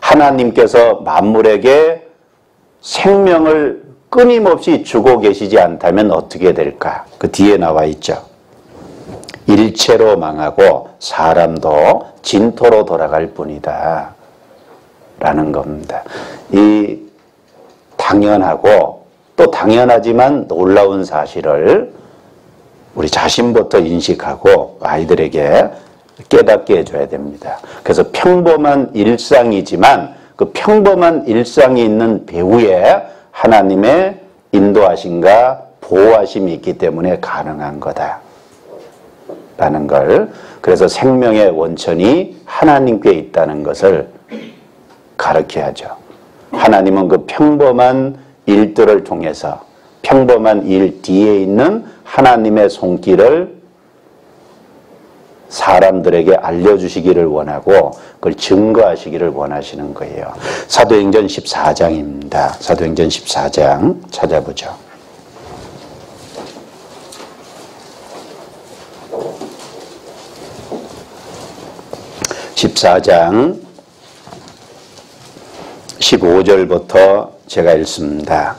하나님께서 만물에게 생명을 끊임없이 주고 계시지 않다면 어떻게 될까? 그 뒤에 나와 있죠. 일체로 망하고 사람도 진토로 돌아갈 뿐이다 라는 겁니다. 이 당연하고 또 당연하지만 놀라운 사실을 우리 자신부터 인식하고 아이들에게 깨닫게 해줘야 됩니다. 그래서 평범한 일상이지만 그 평범한 일상이 있는 배후에 하나님의 인도하심과 보호하심이 있기 때문에 가능한 거다 라는 걸, 그래서 생명의 원천이 하나님께 있다는 것을 가르쳐야죠. 하나님은 그 평범한 일들을 통해서 평범한 일 뒤에 있는 하나님의 손길을 사람들에게 알려주시기를 원하고 그걸 증거하시기를 원하시는 거예요. 사도행전 14장입니다. 사도행전 14장 찾아보죠. (14장) 15절부터 제가 읽습니다.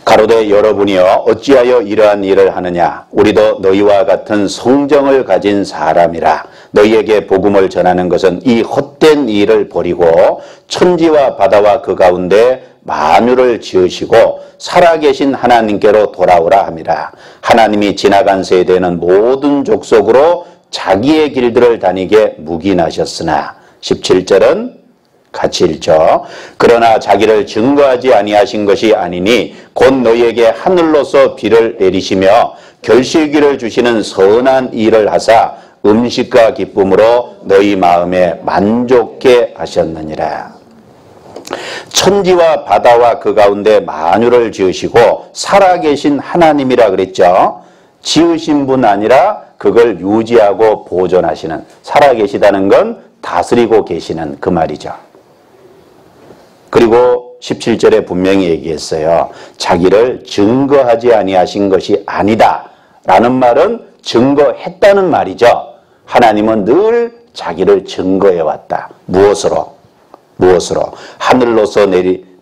가로되 여러분이여 어찌하여 이러한 일을 하느냐. 우리도 너희와 같은 성정을 가진 사람이라. 너희에게 복음을 전하는 것은 이 헛된 일을 버리고 천지와 바다와 그 가운데 만유를 지으시고 살아계신 하나님께로 돌아오라 함이라. 하나님이 지나간 세대는 모든 족속으로 자기의 길들을 다니게 묵인하셨으나 17절은 같이 읽죠. 그러나 자기를 증거하지 아니하신 것이 아니니 곧 너희에게 하늘로서 비를 내리시며 결실기를 주시는 선한 일을 하사 음식과 기쁨으로 너희 마음에 만족케 하셨느니라. 천지와 바다와 그 가운데 만유를 지으시고 살아계신 하나님이라 그랬죠. 지으신 분 아니라 그걸 유지하고 보존하시는, 살아계시다는 건 다스리고 계시는 그 말이죠. 그리고 17절에 분명히 얘기했어요. 자기를 증거하지 아니하신 것이 아니다 라는 말은 증거했다는 말이죠. 하나님은 늘 자기를 증거해왔다. 무엇으로? 하늘로서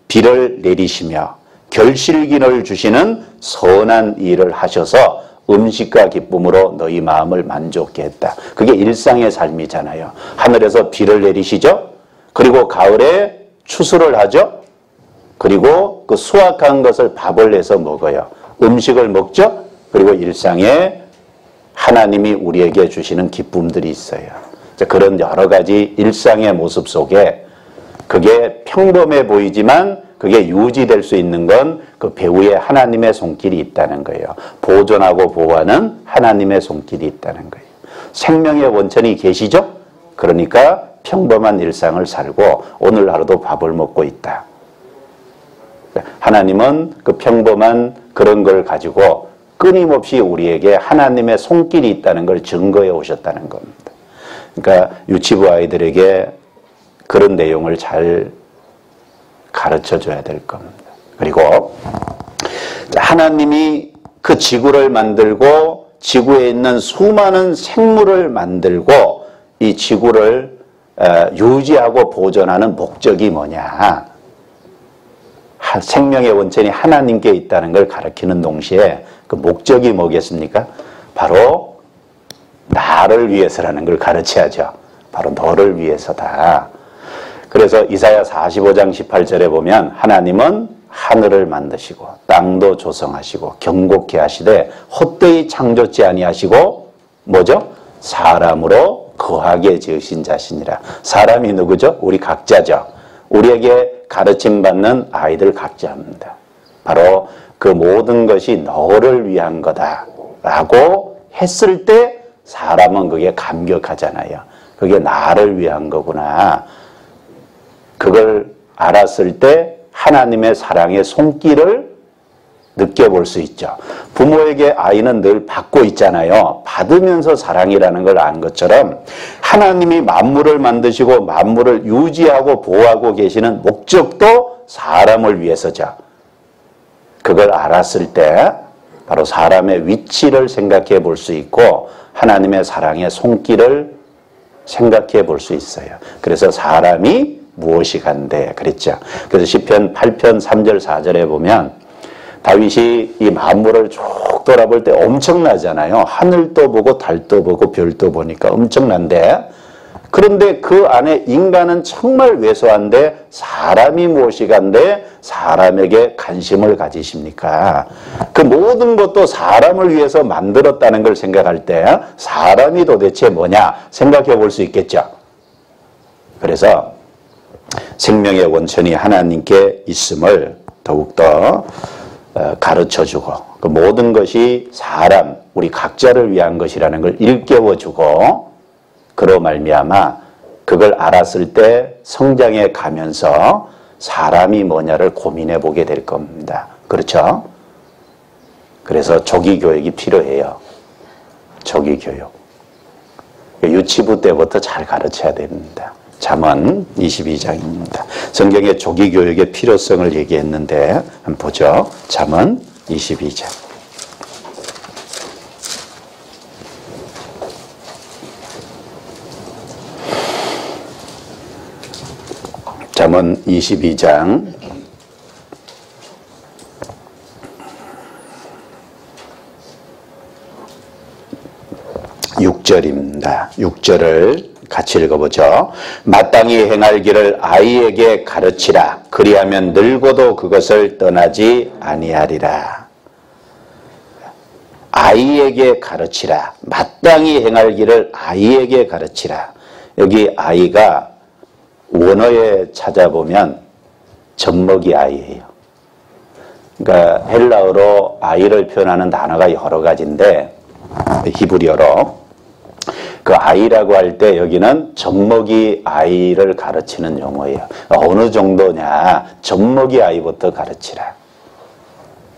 비를 내리시며 결실기를 주시는 선한 일을 하셔서 음식과 기쁨으로 너희 마음을 만족케 했다. 그게 일상의 삶이잖아요. 하늘에서 비를 내리시죠. 그리고 가을에 추수를 하죠. 그리고 그 수확한 것을 밥을 내서 먹어요. 음식을 먹죠. 그리고 일상에 하나님이 우리에게 주시는 기쁨들이 있어요. 그런 여러 가지 일상의 모습 속에 그게 평범해 보이지만 그게 유지될 수 있는 건 그 배후에 하나님의 손길이 있다는 거예요. 보존하고 보호하는 하나님의 손길이 있다는 거예요. 생명의 원천이 계시죠? 그러니까 평범한 일상을 살고 오늘 하루도 밥을 먹고 있다. 하나님은 그 평범한 그런 걸 가지고 끊임없이 우리에게 하나님의 손길이 있다는 걸 증거해 오셨다는 겁니다. 그러니까 유치부 아이들에게 그런 내용을 잘 가르쳐 줘야 될 겁니다. 그리고 하나님이 그 지구를 만들고 지구에 있는 수많은 생물을 만들고 이 지구를 유지하고 보존하는 목적이 뭐냐. 생명의 원천이 하나님께 있다는 걸 가르치는 동시에 그 목적이 뭐겠습니까? 바로 나를 위해서라는 걸 가르쳐야죠. 바로 너를 위해서다. 그래서 이사야 45장 18절에 보면 하나님은 하늘을 만드시고 땅도 조성하시고 경곡케 하시되 헛되이 창조치 아니하시고 뭐죠? 사람으로 거하게 지으신 자신이라. 사람이 누구죠? 우리 각자죠. 우리에게 가르침받는 아이들 각자입니다. 바로 그 모든 것이 너를 위한 거다 라고 했을 때 사람은 그게 감격하잖아요. 그게 나를 위한 거구나. 그걸 알았을 때 하나님의 사랑의 손길을 느껴볼 수 있죠. 부모에게 아이는 늘 받고 있잖아요. 받으면서 사랑이라는 걸 안 것처럼 하나님이 만물을 만드시고 만물을 유지하고 보호하고 계시는 목적도 사람을 위해서죠. 그걸 알았을 때 바로 사람의 위치를 생각해 볼 수 있고 하나님의 사랑의 손길을 생각해 볼 수 있어요. 그래서 사람이 무엇이 간대 그랬죠. 그래서 시편 8편 3절 4절에 보면 다윗이 이 만물을 쭉 돌아볼 때 엄청나잖아요. 하늘도 보고 달도 보고 별도 보니까 엄청난데 그런데 그 안에 인간은 정말 왜소한데 사람이 무엇이 간데 사람에게 관심을 가지십니까? 그 모든 것도 사람을 위해서 만들었다는 걸 생각할 때 사람이 도대체 뭐냐 생각해 볼 수 있겠죠. 그래서 생명의 원천이 하나님께 있음을 더욱더 가르쳐주고 그 모든 것이 사람, 우리 각자를 위한 것이라는 걸 일깨워주고 그로 말미암아 그걸 알았을 때 성장해 가면서 사람이 뭐냐를 고민해 보게 될 겁니다. 그렇죠? 그래서 조기교육이 필요해요. 조기교육. 유치부 때부터 잘 가르쳐야 됩니다. 잠언 22장입니다. 성경의 조기교육의 필요성을 얘기했는데 한번 보죠. 잠언 22장. 잠언 22장 6절입니다. 6절을 같이 읽어보죠. 마땅히 행할 길을 아이에게 가르치라. 그리하면 늙어도 그것을 떠나지 아니하리라. 아이에게 가르치라. 마땅히 행할 길을 아이에게 가르치라. 여기 아이가 원어에 찾아보면 젖먹이 아이예요. 그러니까 헬라어로 아이를 표현하는 단어가 여러 가지인데 히브리어로 그 아이라고 할 때 여기는 젖먹이 아이를 가르치는 용어예요. 어느 정도냐? 젖먹이 아이부터 가르치라.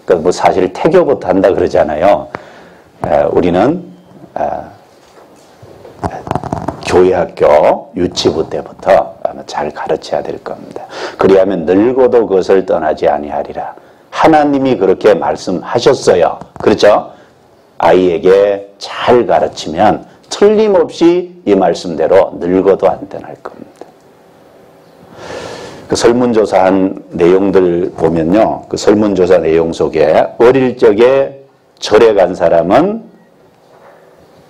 그러니까 뭐 사실 태교부터 한다 그러잖아요. 우리는 교회 학교 유치부 때부터 잘 가르쳐야 될 겁니다. 그리하면 늙어도 그것을 떠나지 아니하리라. 하나님이 그렇게 말씀하셨어요. 그렇죠? 아이에게 잘 가르치면 틀림없이 이 말씀대로 늙어도 안 떠날 겁니다. 그 설문조사한 내용들 보면요. 그 설문조사 내용 속에 어릴 적에 절에 간 사람은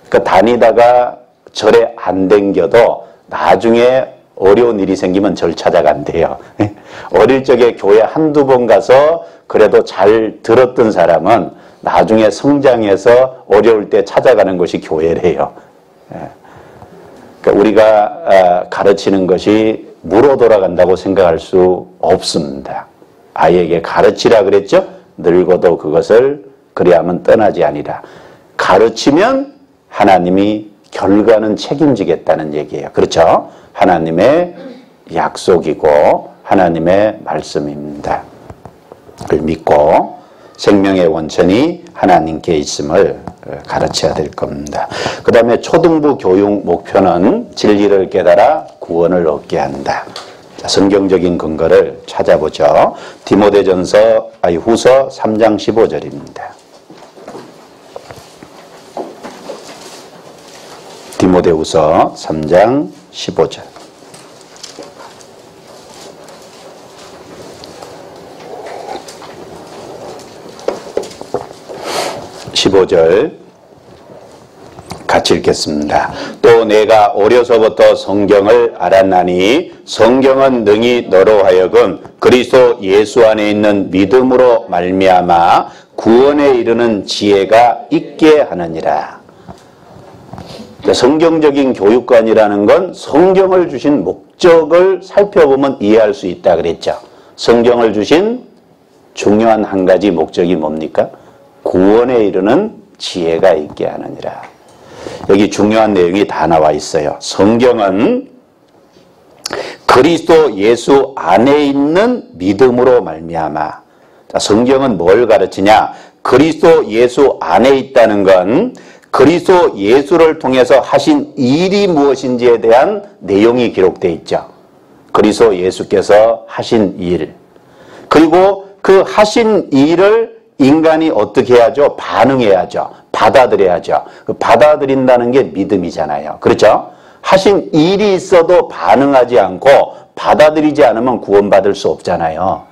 그 다니다가 절에 안 댕겨도 나중에 어려운 일이 생기면 절 찾아간대요. 어릴 적에 교회 한두 번 가서 그래도 잘 들었던 사람은 나중에 성장해서 어려울 때 찾아가는 것이 교회래요. 그러니까 우리가 가르치는 것이 무로 돌아간다고 생각할 수 없습니다. 아이에게 가르치라 그랬죠? 늙어도 그것을 그리하면 떠나지 아니라. 가르치면 하나님이 결과는 책임지겠다는 얘기예요. 그렇죠? 하나님의 약속이고 하나님의 말씀입니다. 그걸 믿고 생명의 원천이 하나님께 있음을 가르쳐야 될 겁니다. 그 다음에 초등부 교육 목표는 진리를 깨달아 구원을 얻게 한다. 자, 성경적인 근거를 찾아보죠. 디모데전서 후서 3장 15절입니다. 디모데후서 3장 15절. 같이 읽겠습니다. 또 내가 어려서부터 성경을 알았나니 성경은 능히 너로 하여금 그리스도 예수 안에 있는 믿음으로 말미암아 구원에 이르는 지혜가 있게 하느니라. 성경적인 교육관이라는 건 성경을 주신 목적을 살펴보면 이해할 수 있다 그랬죠. 성경을 주신 중요한 한 가지 목적이 뭡니까? 구원에 이르는 지혜가 있게 하느니라. 여기 중요한 내용이 다 나와 있어요. 성경은 그리스도 예수 안에 있는 믿음으로 말미암아. 자, 성경은 뭘 가르치냐? 그리스도 예수 안에 있다는 건 그리스도 예수를 통해서 하신 일이 무엇인지에 대한 내용이 기록되어 있죠. 그리스도 예수께서 하신 일. 그리고 그 하신 일을 인간이 어떻게 해야죠? 반응해야죠. 받아들여야죠. 받아들인다는 게 믿음이잖아요. 그렇죠? 하신 일이 있어도 반응하지 않고 받아들이지 않으면 구원받을 수 없잖아요.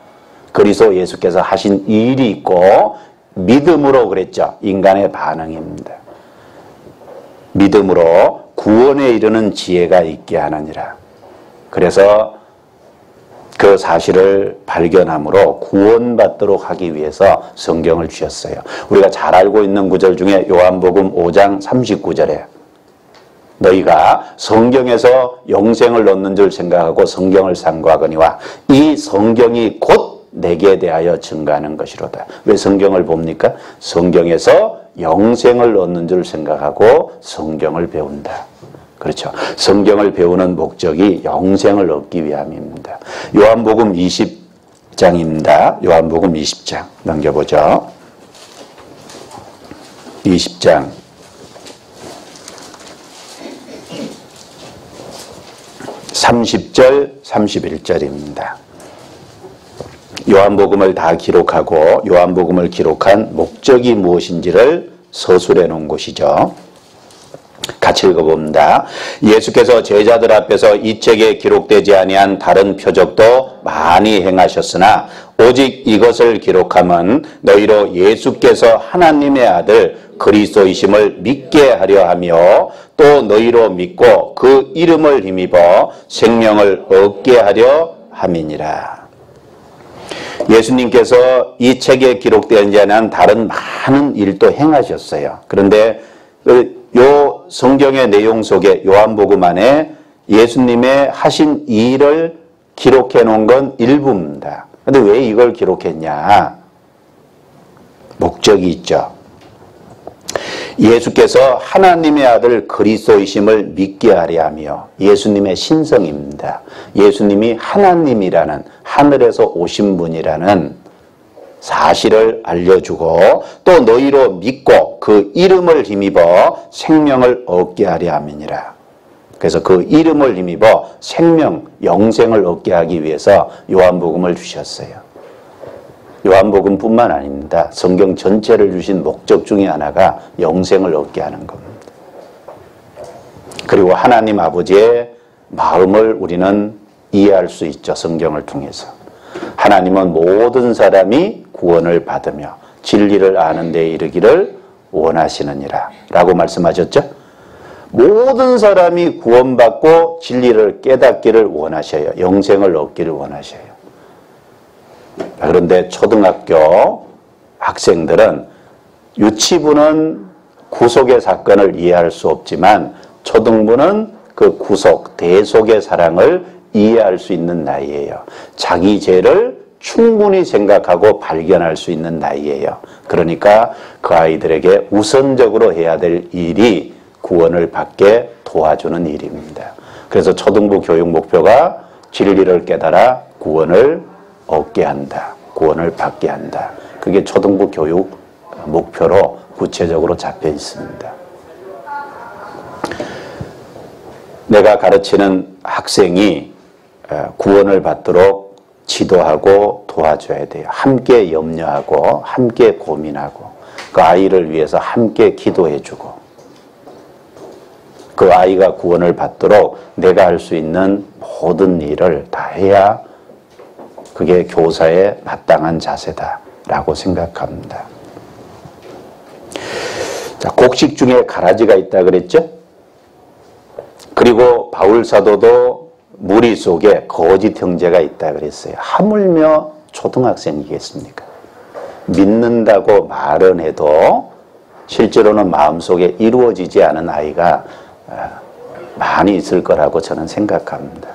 그리스도 예수께서 하신 일이 있고 믿음으로 그랬죠. 인간의 반응입니다. 믿음으로 구원에 이르는 지혜가 있게 하느니라. 그래서 그 사실을 발견함으로 구원받도록 하기 위해서 성경을 주셨어요. 우리가 잘 알고 있는 구절 중에 요한복음 5장 39절에 너희가 성경에서 영생을 얻는 줄 생각하고 성경을 상고하거니와 이 성경이 곧 내게 대하여 증거하는 것이로다. 왜 성경을 봅니까? 성경에서 영생을 얻는 줄 생각하고 성경을 배운다. 그렇죠. 성경을 배우는 목적이 영생을 얻기 위함입니다. 요한복음 20장입니다. 요한복음 20장 넘겨보죠. 20장 30절 31절입니다. 요한복음을 다 기록하고 요한복음을 기록한 목적이 무엇인지를 서술해 놓은 곳이죠. 같이 읽어봅니다. 예수께서 제자들 앞에서 이 책에 기록되지 아니한 다른 표적도 많이 행하셨으나 오직 이것을 기록함은 너희로 예수께서 하나님의 아들 그리스도이심을 믿게 하려 하며 또 너희로 믿고 그 이름을 힘입어 생명을 얻게 하려 함이니라. 예수님께서 이 책에 기록되지 않은 다른 많은 일도 행하셨어요. 그런데 요 성경의 내용 속에 요한복음 안에 예수님의 하신 일을 기록해 놓은 건 일부입니다. 그런데 왜 이걸 기록했냐? 목적이 있죠. 예수께서 하나님의 아들 그리스도이심을 믿게 하려 하며 예수님의 신성입니다. 예수님이 하나님이라는 하늘에서 오신 분이라는 사실을 알려주고 또 너희로 믿고 그 이름을 힘입어 생명을 얻게 하려 함이니라. 그래서 그 이름을 힘입어 생명, 영생을 얻게 하기 위해서 요한복음을 주셨어요. 요한복음뿐만 아닙니다. 성경 전체를 주신 목적 중에 하나가 영생을 얻게 하는 겁니다. 그리고 하나님 아버지의 마음을 우리는 이해할 수 있죠. 성경을 통해서. 하나님은 모든 사람이 구원을 받으며 진리를 아는 데 이르기를 원하시느니라 라고 말씀하셨죠. 모든 사람이 구원받고 진리를 깨닫기를 원하셔요. 영생을 얻기를 원하셔요. 그런데 초등학교 학생들은 유치부는 구속의 사건을 이해할 수 없지만 초등부는 그 구속, 대속의 사랑을 이해할 수 있는 나이예요. 자기 죄를 충분히 생각하고 발견할 수 있는 나이예요. 그러니까 그 아이들에게 우선적으로 해야 될 일이 구원을 받게 도와주는 일입니다. 그래서 초등부 교육 목표가 진리를 깨달아 구원을 얻게 한다. 구원을 받게 한다. 그게 초등부 교육 목표로 구체적으로 잡혀 있습니다. 내가 가르치는 학생이 구원을 받도록 지도하고 도와줘야 돼요. 함께 염려하고 함께 고민하고 그 아이를 위해서 함께 기도해주고 그 아이가 구원을 받도록 내가 할 수 있는 모든 일을 다 해야 그게 교사의 마땅한 자세다라고 생각합니다. 자, 곡식 중에 가라지가 있다 그랬죠? 그리고 바울 사도도 무리 속에 거짓 형제가 있다 그랬어요. 하물며 초등학생이겠습니까? 믿는다고 말은 해도 실제로는 마음속에 이루어지지 않은 아이가 많이 있을 거라고 저는 생각합니다.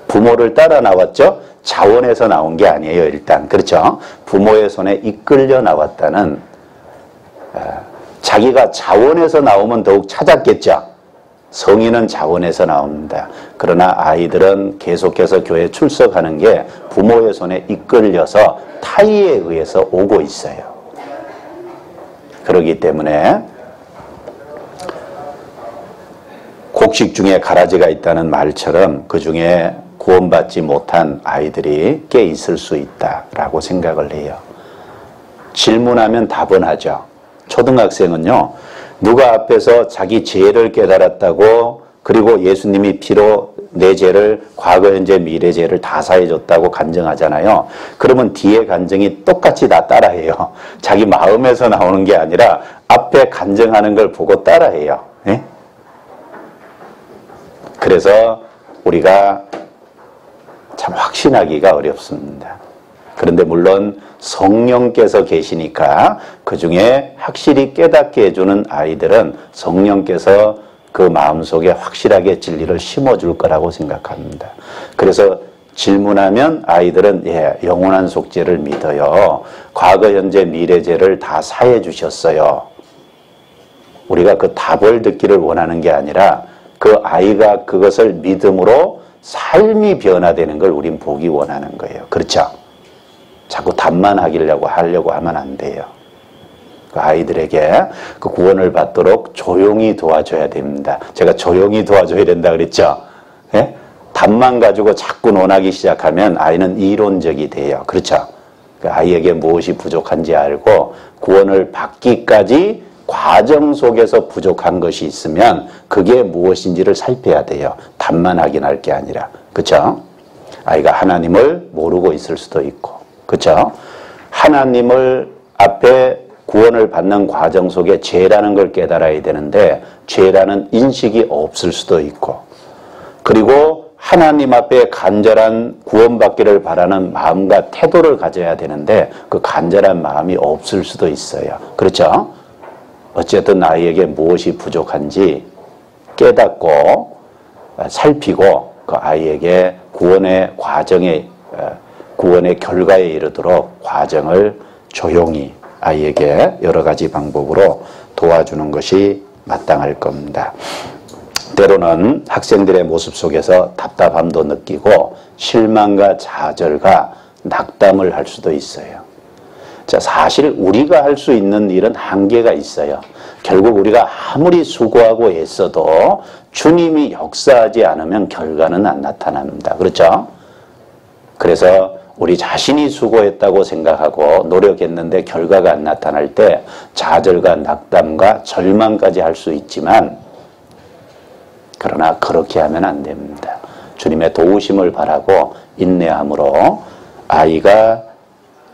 부모를 따라 나왔죠? 자원에서 나온 게 아니에요, 일단. 그렇죠? 부모의 손에 이끌려 나왔다는, 자기가 자원에서 나오면 더욱 찾았겠죠? 성인은 자원에서 나옵니다. 그러나 아이들은 계속해서 교회에 출석하는 게 부모의 손에 이끌려서 타의에 의해서 오고 있어요. 그렇기 때문에 곡식 중에 가라지가 있다는 말처럼 그 중에 구원받지 못한 아이들이 꽤 있을 수 있다라고 생각을 해요. 질문하면 답은 하죠. 초등학생은요, 누가 앞에서 자기 죄를 깨달았다고 그리고 예수님이 피로 내 죄를 과거, 현재, 미래 죄를 다 사해줬다고 간증하잖아요. 그러면 뒤에 간증이 똑같이 다 따라해요. 자기 마음에서 나오는 게 아니라 앞에 간증하는 걸 보고 따라해요. 네? 그래서 우리가 참 확신하기가 어렵습니다. 그런데 물론 성령께서 계시니까 그 중에 확실히 깨닫게 해주는 아이들은 성령께서 그 마음속에 확실하게 진리를 심어줄 거라고 생각합니다. 그래서 질문하면 아이들은 영원한 속죄를 믿어요. 과거, 현재, 미래죄를 다 사해 주셨어요. 우리가 그 답을 듣기를 원하는 게 아니라 그 아이가 그것을 믿음으로 삶이 변화되는 걸 우린 보기 원하는 거예요. 그렇죠? 자꾸 답만 하려고 하면 안 돼요. 그 아이들에게 그 구원을 받도록 조용히 도와줘야 됩니다. 제가 조용히 도와줘야 된다 그랬죠? 예? 답만 가지고 자꾸 논하기 시작하면 아이는 이론적이 돼요. 그렇죠? 그 아이에게 무엇이 부족한지 알고 구원을 받기까지 과정 속에서 부족한 것이 있으면 그게 무엇인지를 살펴야 돼요. 답만 확인할 게 아니라. 그렇죠? 아이가 하나님을 모르고 있을 수도 있고, 그렇죠? 하나님을 앞에 구원을 받는 과정 속에 죄라는 걸 깨달아야 되는데 죄라는 인식이 없을 수도 있고, 그리고 하나님 앞에 간절한 구원받기를 바라는 마음과 태도를 가져야 되는데 그 간절한 마음이 없을 수도 있어요. 그렇죠? 어쨌든 아이에게 무엇이 부족한지 깨닫고 살피고 그 아이에게 구원의 과정에, 구원의 결과에 이르도록 과정을 조용히 아이에게 여러 가지 방법으로 도와주는 것이 마땅할 겁니다. 때로는 학생들의 모습 속에서 답답함도 느끼고 실망과 좌절과 낙담을 할 수도 있어요. 자, 사실 우리가 할 수 있는 일은 한계가 있어요. 결국 우리가 아무리 수고하고 애써도 주님이 역사하지 않으면 결과는 안 나타납니다. 그렇죠? 그래서 우리 자신이 수고했다고 생각하고 노력했는데 결과가 안 나타날 때 좌절과 낙담과 절망까지 할 수 있지만, 그러나 그렇게 하면 안 됩니다. 주님의 도우심을 바라고 인내함으로 아이가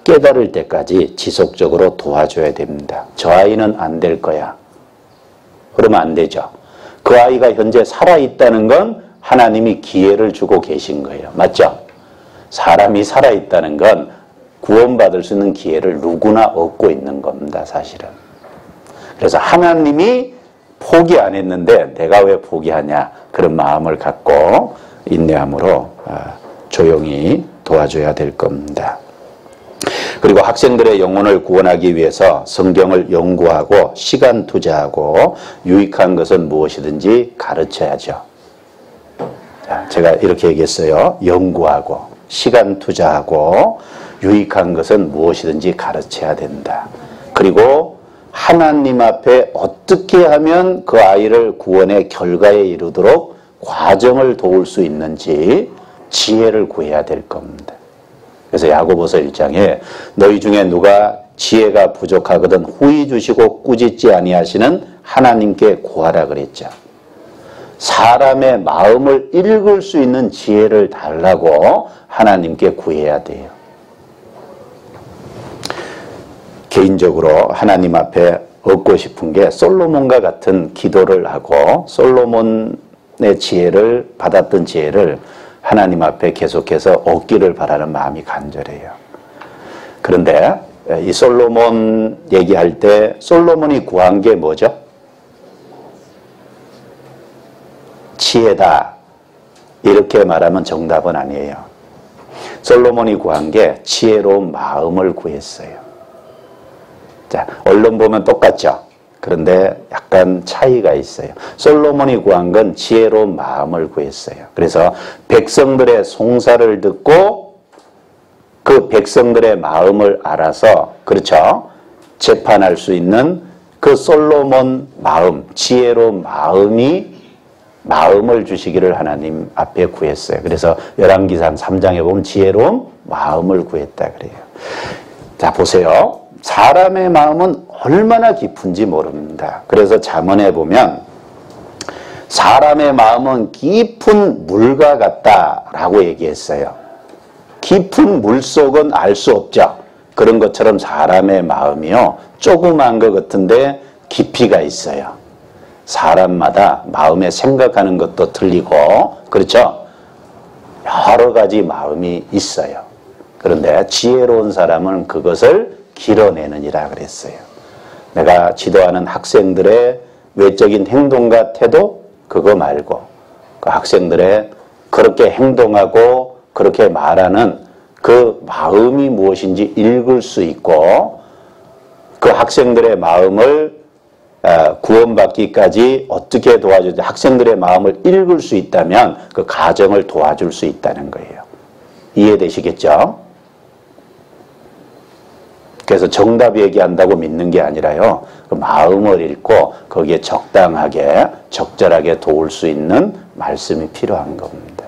깨달을 때까지 지속적으로 도와줘야 됩니다. 저 아이는 안 될 거야. 그러면 안 되죠. 그 아이가 현재 살아있다는 건 하나님이 기회를 주고 계신 거예요. 맞죠? 사람이 살아있다는 건 구원받을 수 있는 기회를 누구나 얻고 있는 겁니다. 사실은. 그래서 하나님이 포기 안 했는데 내가 왜 포기하냐, 그런 마음을 갖고 인내함으로 조용히 도와줘야 될 겁니다. 그리고 학생들의 영혼을 구원하기 위해서 성경을 연구하고 시간 투자하고 유익한 것은 무엇이든지 가르쳐야죠. 자, 제가 이렇게 얘기했어요. 연구하고 시간 투자하고 유익한 것은 무엇이든지 가르쳐야 된다. 그리고 하나님 앞에 어떻게 하면 그 아이를 구원의 결과에 이르도록 과정을 도울 수 있는지 지혜를 구해야 될 겁니다. 그래서 야고보서 1장에 너희 중에 누가 지혜가 부족하거든 후히 주시고 꾸짖지 아니하시는 하나님께 구하라 그랬죠. 사람의 마음을 읽을 수 있는 지혜를 달라고 하나님께 구해야 돼요. 개인적으로 하나님 앞에 얻고 싶은 게 솔로몬과 같은 기도를 하고 솔로몬의 지혜를 받았던 지혜를 하나님 앞에 계속해서 얻기를 바라는 마음이 간절해요. 그런데 이 솔로몬 얘기할 때 솔로몬이 구한 게 뭐죠? 지혜다. 이렇게 말하면 정답은 아니에요. 솔로몬이 구한 게 지혜로운 마음을 구했어요. 자, 언론 보면 똑같죠? 그런데 약간 차이가 있어요. 솔로몬이 구한 건 지혜로운 마음을 구했어요. 그래서 백성들의 송사를 듣고 그 백성들의 마음을 알아서, 그렇죠? 재판할 수 있는 그 솔로몬 마음, 지혜로운 마음을 주시기를 하나님 앞에 구했어요. 그래서 열왕기상 3장에 보면 지혜로운 마음을 구했다 그래요. 자, 보세요. 사람의 마음은 얼마나 깊은지 모릅니다. 그래서 잠언에 보면 사람의 마음은 깊은 물과 같다라고 얘기했어요. 깊은 물속은 알 수 없죠. 그런 것처럼 사람의 마음이요, 조그만 것 같은데 깊이가 있어요. 사람마다 마음에 생각하는 것도 틀리고, 그렇죠? 여러 가지 마음이 있어요. 그런데 지혜로운 사람은 그것을 길어내느니라 그랬어요. 내가 지도하는 학생들의 외적인 행동과 태도, 그거 말고 그 학생들의 그렇게 행동하고 그렇게 말하는 그 마음이 무엇인지 읽을 수 있고, 그 학생들의 마음을 구원받기까지 어떻게 도와주지, 학생들의 마음을 읽을 수 있다면 그 가정을 도와줄 수 있다는 거예요. 이해되시겠죠? 그래서 정답 얘기한다고 믿는 게 아니라요, 그 마음을 읽고 거기에 적당하게 적절하게 도울 수 있는 말씀이 필요한 겁니다.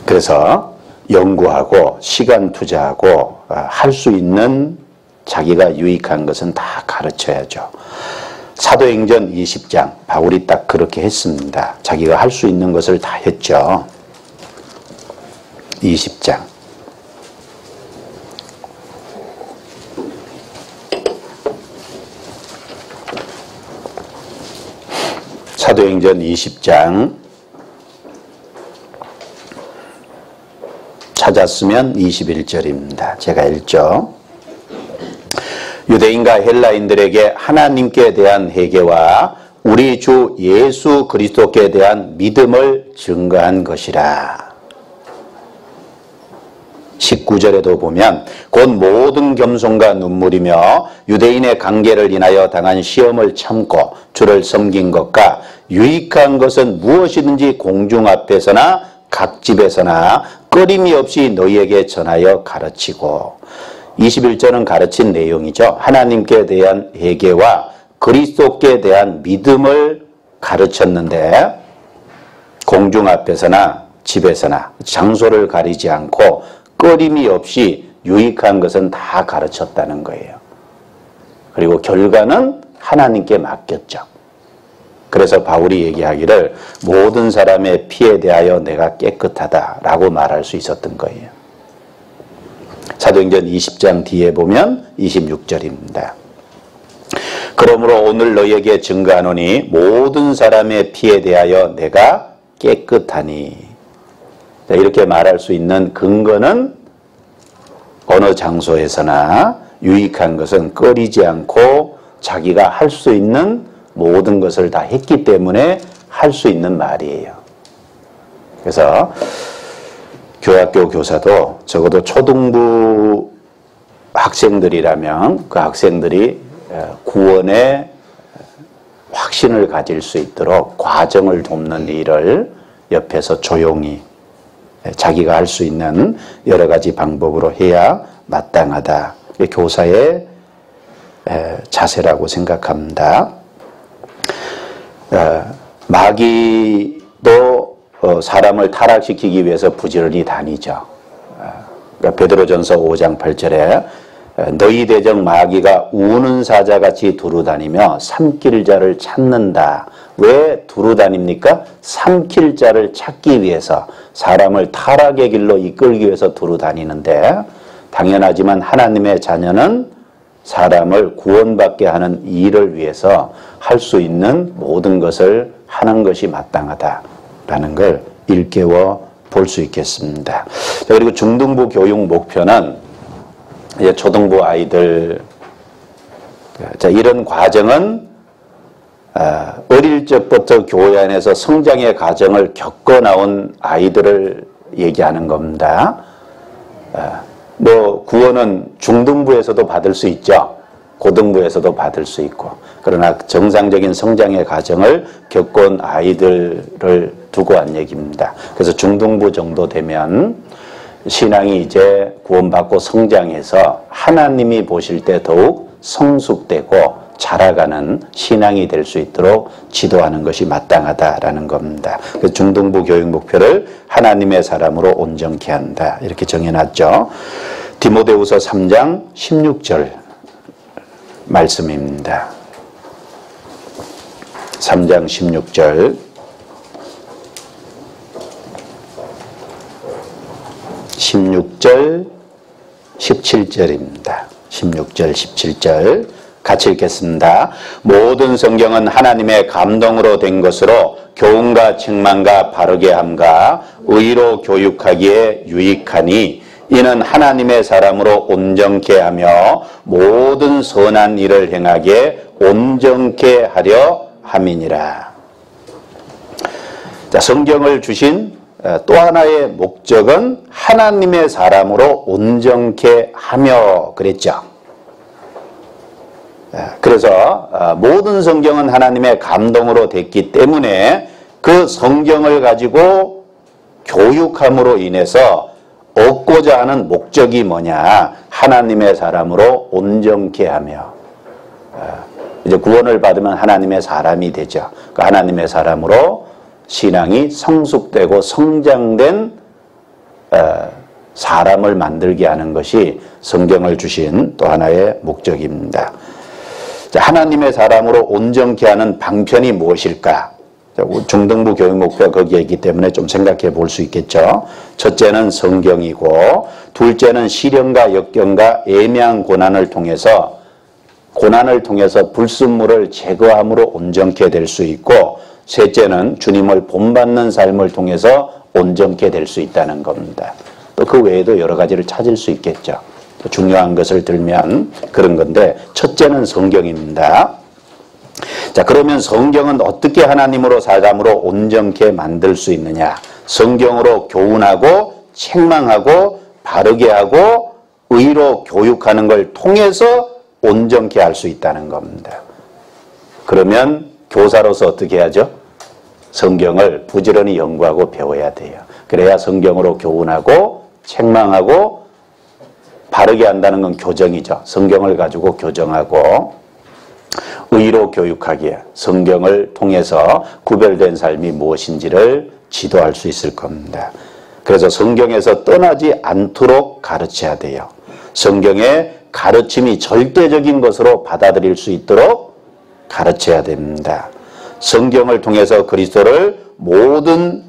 그래서 연구하고 시간 투자하고 할 수 있는 자기가 유익한 것은 다 가르쳐야죠. 사도행전 20장 바울이 딱 그렇게 했습니다. 자기가 할 수 있는 것을 다 했죠. 20장 사도행전 20장 찾았으면 21절입니다. 제가 읽죠. 유대인과 헬라인들에게 하나님께 대한 회개와 우리 주 예수 그리스도께 대한 믿음을 증거한 것이라. 19절에도 보면 곧 모든 겸손과 눈물이며 유대인의 관계를 인하여 당한 시험을 참고 주를 섬긴 것과 유익한 것은 무엇이든지 공중 앞에서나 각 집에서나 꺼림이 없이 너희에게 전하여 가르치고, 21절은 가르친 내용이죠. 하나님께 대한 회개와 그리스도께 대한 믿음을 가르쳤는데 공중 앞에서나 집에서나 장소를 가리지 않고 꺼림이 없이 유익한 것은 다 가르쳤다는 거예요. 그리고 결과는 하나님께 맡겼죠. 그래서 바울이 얘기하기를 모든 사람의 피에 대하여 내가 깨끗하다라고 말할 수 있었던 거예요. 사도행전 20장 뒤에 보면 26절입니다. 그러므로 오늘 너희에게 증거하노니 모든 사람의 피에 대하여 내가 깨끗하니. 이렇게 말할 수 있는 근거는 어느 장소에서나 유익한 것은 꺼리지 않고 자기가 할 수 있는 모든 것을 다 했기 때문에 할 수 있는 말이에요. 그래서 교학교 교사도 적어도 초등부 학생들이라면 그 학생들이 구원의 확신을 가질 수 있도록 과정을 돕는 일을 옆에서 조용히 자기가 할 수 있는 여러 가지 방법으로 해야 마땅하다. 교사의 자세라고 생각합니다. 마귀도 사람을 타락시키기 위해서 부지런히 다니죠. 베드로전서 5장 8절에 너희 대적 마귀가 우는 사자같이 두루다니며 삼킬 자를 찾는다. 왜 두루다닙니까? 삼킬 자를 찾기 위해서, 사람을 타락의 길로 이끌기 위해서 두루다니는데, 당연하지만 하나님의 자녀는 사람을 구원받게 하는 일을 위해서 할 수 있는 모든 것을 하는 것이 마땅하다라는 걸 일깨워 볼 수 있겠습니다. 그리고 중등부 교육 목표는 이제 초등부 아이들, 이런 과정은 어릴 적부터 교회 안에서 성장의 과정을 겪어 나온 아이들을 얘기하는 겁니다. 구원은 중등부에서도 받을 수 있죠. 고등부에서도 받을 수 있고. 그러나 정상적인 성장의 과정을 겪어온 아이들을 두고 한 얘기입니다. 그래서 중등부 정도 되면 신앙이 이제 구원받고 성장해서 하나님이 보실 때 더욱 성숙되고 자라가는 신앙이 될 수 있도록 지도하는 것이 마땅하다라는 겁니다. 그래서 중등부 교육 목표를 하나님의 사람으로 온전케 한다. 이렇게 정해놨죠. 디모데후서 3장 16절 말씀입니다. 3장 16절. 16절, 17절입니다. 16절, 17절 같이 읽겠습니다. 모든 성경은 하나님의 감동으로 된 것으로 교훈과 책망과 바르게 함과 의로 교육하기에 유익하니 이는 하나님의 사람으로 온전케 하며 모든 선한 일을 행하게 온전케 하려 함이니라. 자, 성경을 주신 또 하나의 목적은 하나님의 사람으로 온전케 하며 그랬죠. 그래서 모든 성경은 하나님의 감동으로 됐기 때문에 그 성경을 가지고 교육함으로 인해서 얻고자 하는 목적이 뭐냐? 하나님의 사람으로 온전케 하며, 이제 구원을 받으면 하나님의 사람이 되죠. 그 하나님의 사람으로 신앙이 성숙되고 성장된 사람을 만들게 하는 것이 성경을 주신 또 하나의 목적입니다. 자, 하나님의 사람으로 온전케 하는 방편이 무엇일까? 중등부 교육 목표가 거기에 있기 때문에 좀 생각해 볼 수 있겠죠. 첫째는 성경이고, 둘째는 시련과 역경과 애매한 고난을 통해서 불순물을 제거함으로 온전케 될 수 있고, 셋째는 주님을 본받는 삶을 통해서 온전케 될 수 있다는 겁니다. 또 그 외에도 여러 가지를 찾을 수 있겠죠. 중요한 것을 들면 그런 건데, 첫째는 성경입니다. 자, 그러면 성경은 어떻게 하나님으로 사람으로 온전케 만들 수 있느냐? 성경으로 교훈하고 책망하고 바르게 하고 의로 교육하는 걸 통해서 온전케 할 수 있다는 겁니다. 그러면 교사로서 어떻게 하죠? 성경을 부지런히 연구하고 배워야 돼요. 그래야 성경으로 교훈하고 책망하고 바르게 한다는 건 교정이죠. 성경을 가지고 교정하고 의로 교육하기에 성경을 통해서 구별된 삶이 무엇인지를 지도할 수 있을 겁니다. 그래서 성경에서 떠나지 않도록 가르쳐야 돼요. 성경의 가르침이 절대적인 것으로 받아들일 수 있도록 가르쳐야 됩니다. 성경을 통해서 그리스도를 모든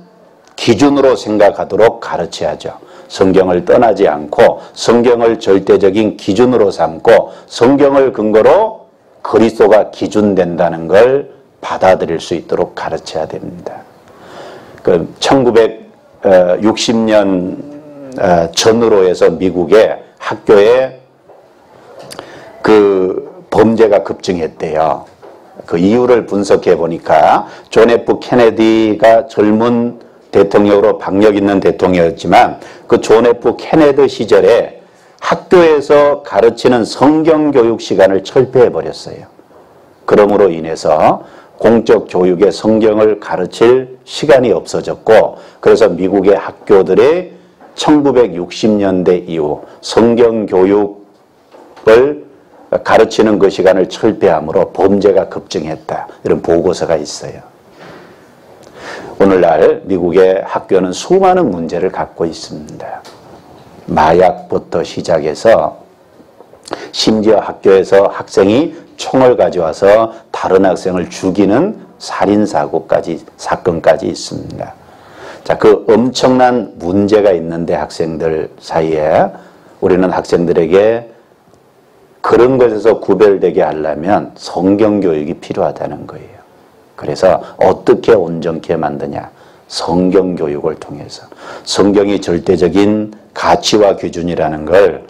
기준으로 생각하도록 가르쳐야죠. 성경을 떠나지 않고 성경을 절대적인 기준으로 삼고 성경을 근거로 그리스도가 기준된다는 걸 받아들일 수 있도록 가르쳐야 됩니다. 1960년 전후로 해서 미국의 학교에 그 범죄가 급증했대요. 그 이유를 분석해 보니까 존 F 케네디가 젊은 대통령으로 박력 있는 대통령이었지만 그 존 F 케네디 시절에 학교에서 가르치는 성경 교육 시간을 철폐해 버렸어요. 그러므로 인해서 공적 교육에 성경을 가르칠 시간이 없어졌고, 그래서 미국의 학교들의 1960년대 이후 성경 교육을 가르치는 그 시간을 철폐함으로 범죄가 급증했다. 이런 보고서가 있어요. 오늘날 미국의 학교는 수많은 문제를 갖고 있습니다. 마약부터 시작해서 심지어 학교에서 학생이 총을 가져와서 다른 학생을 죽이는 살인사고까지, 사건까지 있습니다. 자, 그 엄청난 문제가 있는데 학생들 사이에 우리는 학생들에게 그런 것에서 구별되게 하려면 성경교육이 필요하다는 거예요. 그래서 어떻게 온전케 만드냐? 성경교육을 통해서. 성경이 절대적인 가치와 기준이라는 걸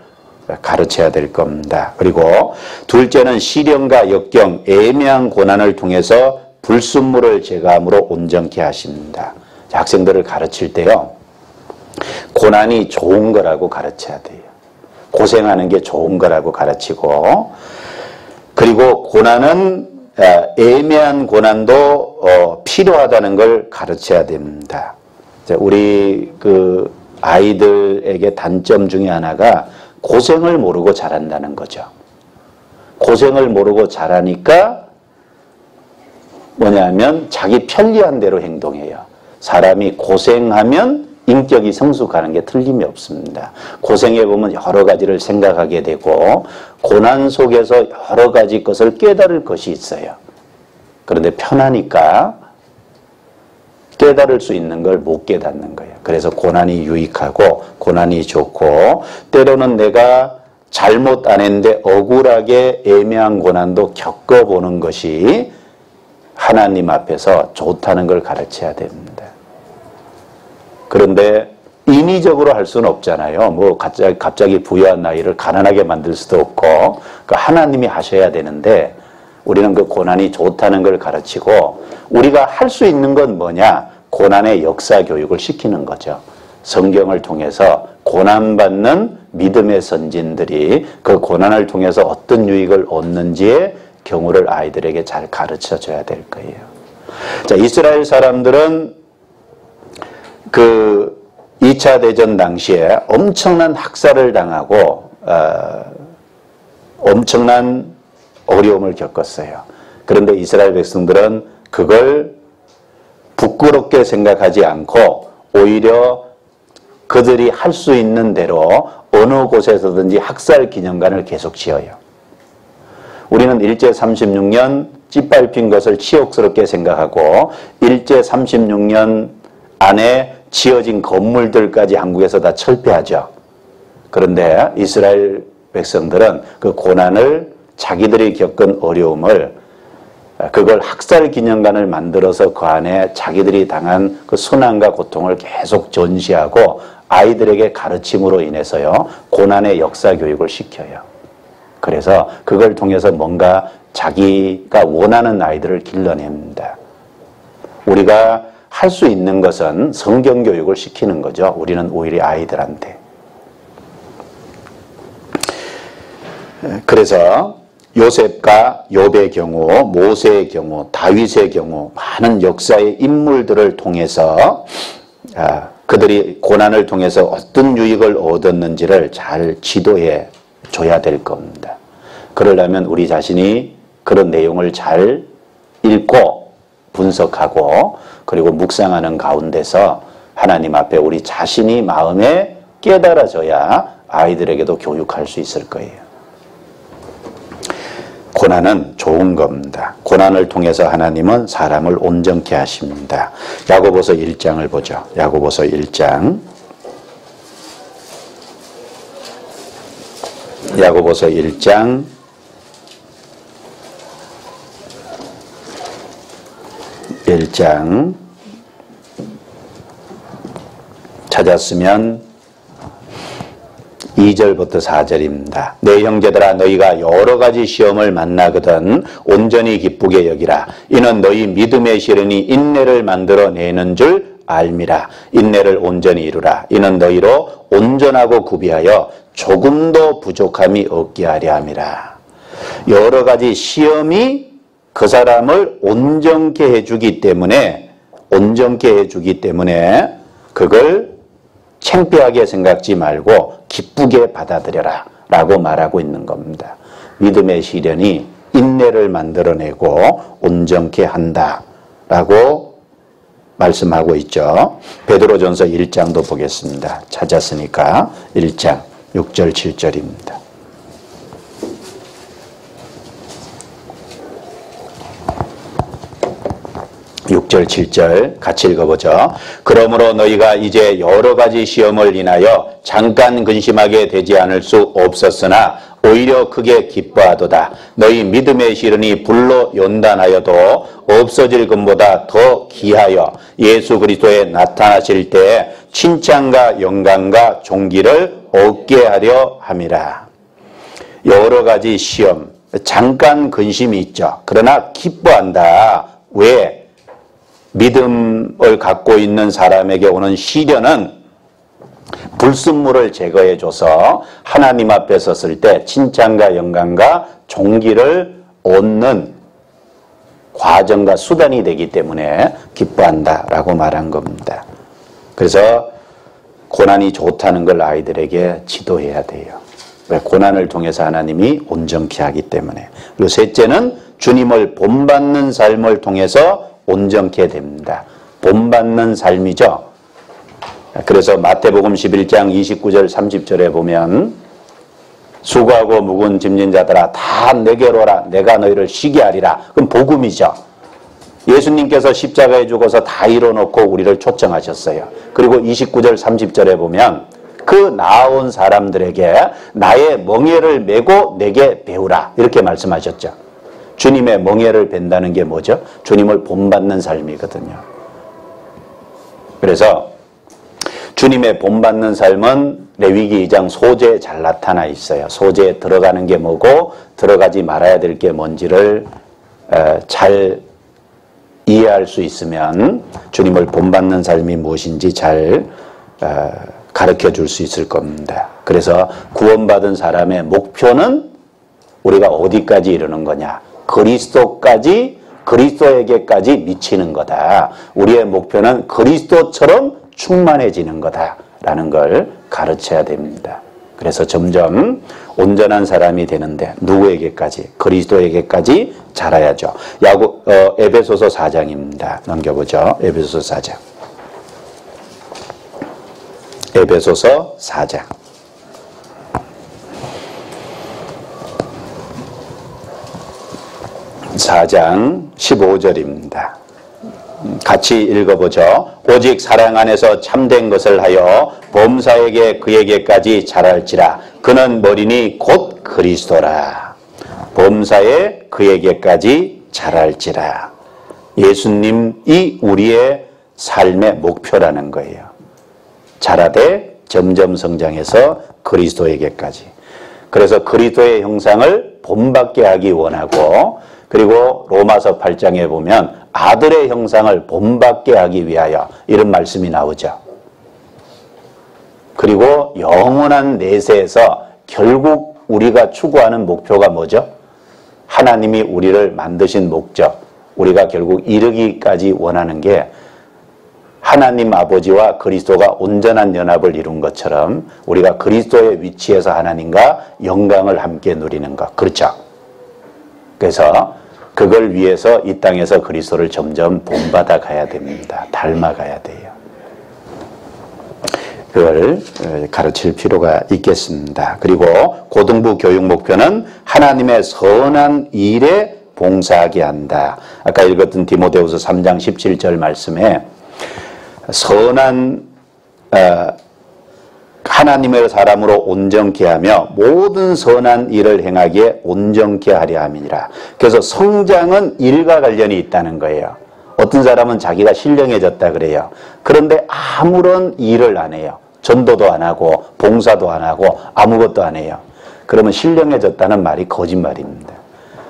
가르쳐야 될 겁니다. 그리고 둘째는 시련과 역경, 애매한 고난을 통해서 불순물을 제거함으로 온전케 하십니다. 학생들을 가르칠 때요, 고난이 좋은 거라고 가르쳐야 돼요. 고생하는 게 좋은 거라고 가르치고, 그리고 고난은 애매한 고난도 필요하다는 걸 가르쳐야 됩니다. 우리 그 아이들에게 단점 중에 하나가 고생을 모르고 자란다는 거죠. 고생을 모르고 자라니까 뭐냐면 자기 편리한 대로 행동해요. 사람이 고생하면 인격이 성숙하는 게 틀림이 없습니다. 고생해보면 여러 가지를 생각하게 되고 고난 속에서 여러 가지 것을 깨달을 것이 있어요. 그런데 편하니까 깨달을 수 있는 걸 못 깨닫는 거예요. 그래서 고난이 유익하고 고난이 좋고, 때로는 내가 잘못 안 했는데 억울하게 애매한 고난도 겪어보는 것이 하나님 앞에서 좋다는 걸 가르쳐야 됩니다. 그런데 인위적으로 할 수는 없잖아요. 뭐 갑자기 부유한 아이를 가난하게 만들 수도 없고, 그 하나님이 하셔야 되는데 우리는 그 고난이 좋다는 걸 가르치고, 우리가 할 수 있는 건 뭐냐? 고난의 역사 교육을 시키는 거죠. 성경을 통해서 고난받는 믿음의 선진들이 그 고난을 통해서 어떤 유익을 얻는지의 경우를 아이들에게 잘 가르쳐 줘야 될 거예요. 자, 이스라엘 사람들은 그 2차 대전 당시에 엄청난 학살을 당하고 엄청난 어려움을 겪었어요. 그런데 이스라엘 백성들은 그걸 부끄럽게 생각하지 않고 오히려 그들이 할 수 있는 대로 어느 곳에서든지 학살 기념관을 계속 지어요. 우리는 일제 36년 찌밟힌 것을 치욕스럽게 생각하고 일제 36년 안에 지어진 건물들까지 한국에서 다 철폐하죠. 그런데 이스라엘 백성들은 그 고난을, 자기들이 겪은 어려움을 그걸 학살기념관을 만들어서 그 안에 자기들이 당한 그 순환과 고통을 계속 전시하고 아이들에게 가르침으로 인해서요, 고난의 역사 교육을 시켜요. 그래서 그걸 통해서 뭔가 자기가 원하는 아이들을 길러냅니다. 우리가 할 수 있는 것은 성경 교육을 시키는 거죠. 우리는 오히려 아이들한테. 그래서 요셉과 욥의 경우, 모세의 경우, 다윗의 경우 많은 역사의 인물들을 통해서 그들이 고난을 통해서 어떤 유익을 얻었는지를 잘 지도해 줘야 될 겁니다. 그러려면 우리 자신이 그런 내용을 잘 읽고 분석하고 그리고 묵상하는 가운데서 하나님 앞에 우리 자신이 마음에 깨달아져야 아이들에게도 교육할 수 있을 거예요. 고난은 좋은 겁니다. 고난을 통해서 하나님은 사람을 온전케 하십니다. 야고보서 1장을 보죠. 야고보서 1장. 야고보서 1장 1장 찾았으면 2절부터 4절입니다. 내 형제들아 너희가 여러 가지 시험을 만나거든 온전히 기쁘게 여기라. 이는 너희 믿음의 시련이 인내를 만들어내는 줄 알미라. 인내를 온전히 이루라. 이는 너희로 온전하고 구비하여 조금도 부족함이 없게 하려 함이라. 여러 가지 시험이 그 사람을 온전케 해주기 때문에 그걸 창피하게 생각지 말고 기쁘게 받아들여라 라고 말하고 있는 겁니다. 믿음의 시련이 인내를 만들어내고 온전케 한다 라고 말씀하고 있죠. 베드로전서 1장도 보겠습니다. 찾았으니까 1장 6절 7절입니다. 6절 7절 같이 읽어보죠. 그러므로 너희가 이제 여러 가지 시험을 인하여 잠깐 근심하게 되지 않을 수 없었으나 오히려 크게 기뻐하도다. 너희 믿음의 시련이 불로 연단하여도 없어질 것보다 더 귀하여 예수 그리스도에 나타나실 때 칭찬과 영광과 존귀를 얻게 하려 함이라. 여러 가지 시험, 잠깐 근심이 있죠. 그러나 기뻐한다. 왜? 믿음을 갖고 있는 사람에게 오는 시련은 불순물을 제거해줘서 하나님 앞에 섰을 때 칭찬과 영광과 존귀를 얻는 과정과 수단이 되기 때문에 기뻐한다라고 말한 겁니다. 그래서 고난이 좋다는 걸 아이들에게 지도해야 돼요. 왜? 고난을 통해서 하나님이 온전케 하기 때문에. 그리고 셋째는 주님을 본받는 삶을 통해서 온전케 됩니다. 본받는 삶이죠. 그래서 마태복음 11장 29절 30절에 보면 수고하고 무거운 짐진 자들아 다 내게로 오라 내가 너희를 쉬게 하리라. 그럼 복음이죠. 예수님께서 십자가에 죽어서 다 이뤄놓고 우리를 초청하셨어요. 그리고 29절 30절에 보면 그 나아온 사람들에게 나의 멍에를 메고 내게 배우라 이렇게 말씀하셨죠. 주님의 멍에를 벤다는 게 뭐죠? 주님을 본받는 삶이거든요. 그래서 주님의 본받는 삶은 레위기 2장 소재에 잘 나타나 있어요. 소재에 들어가는 게 뭐고 들어가지 말아야 될 게 뭔지를 잘 이해할 수 있으면 주님을 본받는 삶이 무엇인지 잘 가르쳐 줄 수 있을 겁니다. 그래서 구원받은 사람의 목표는 우리가 어디까지 이르는 거냐? 그리스도에게까지 미치는 거다. 우리의 목표는 그리스도처럼 충만해지는 거다라는 걸 가르쳐야 됩니다. 그래서 점점 온전한 사람이 되는데 누구에게까지? 그리스도에게까지 자라야죠. 에베소서 4장입니다. 넘겨보죠. 에베소서 4장. 에베소서 4장. 4장 15절입니다. 같이 읽어보죠. 오직 사랑 안에서 참된 것을 하여 범사에게 그에게까지 자랄지라. 그는 머리니 곧 그리스도라. 범사에 그에게까지 자랄지라. 예수님이 우리의 삶의 목표라는 거예요. 자라되 점점 성장해서 그리스도에게까지. 그래서 그리스도의 형상을 본받게 하기 원하고, 그리고 로마서 8장에 보면 아들의 형상을 본받게 하기 위하여, 이런 말씀이 나오죠. 그리고 영원한 내세에서 결국 우리가 추구하는 목표가 뭐죠? 하나님이 우리를 만드신 목적, 우리가 결국 이르기까지 원하는 게 하나님 아버지와 그리스도가 온전한 연합을 이룬 것처럼 우리가 그리스도의 위치에서 하나님과 영광을 함께 누리는 것. 그렇죠? 그래서 그걸 위해서 이 땅에서 그리스도를 점점 본받아 가야 됩니다. 닮아가야 돼요. 그걸 가르칠 필요가 있겠습니다. 그리고 고등부 교육 목표는 하나님의 선한 일에 봉사하게 한다. 아까 읽었던 디모데후서 3장 17절 말씀에 선한 하나님의 사람으로 온전케 하며 모든 선한 일을 행하기에 온전케 하려 함이니라. 그래서 성장은 일과 관련이 있다는 거예요. 어떤 사람은 자기가 신령해졌다 그래요. 그런데 아무런 일을 안 해요. 전도도 안 하고 봉사도 안 하고 아무것도 안 해요. 그러면 신령해졌다는 말이 거짓말입니다.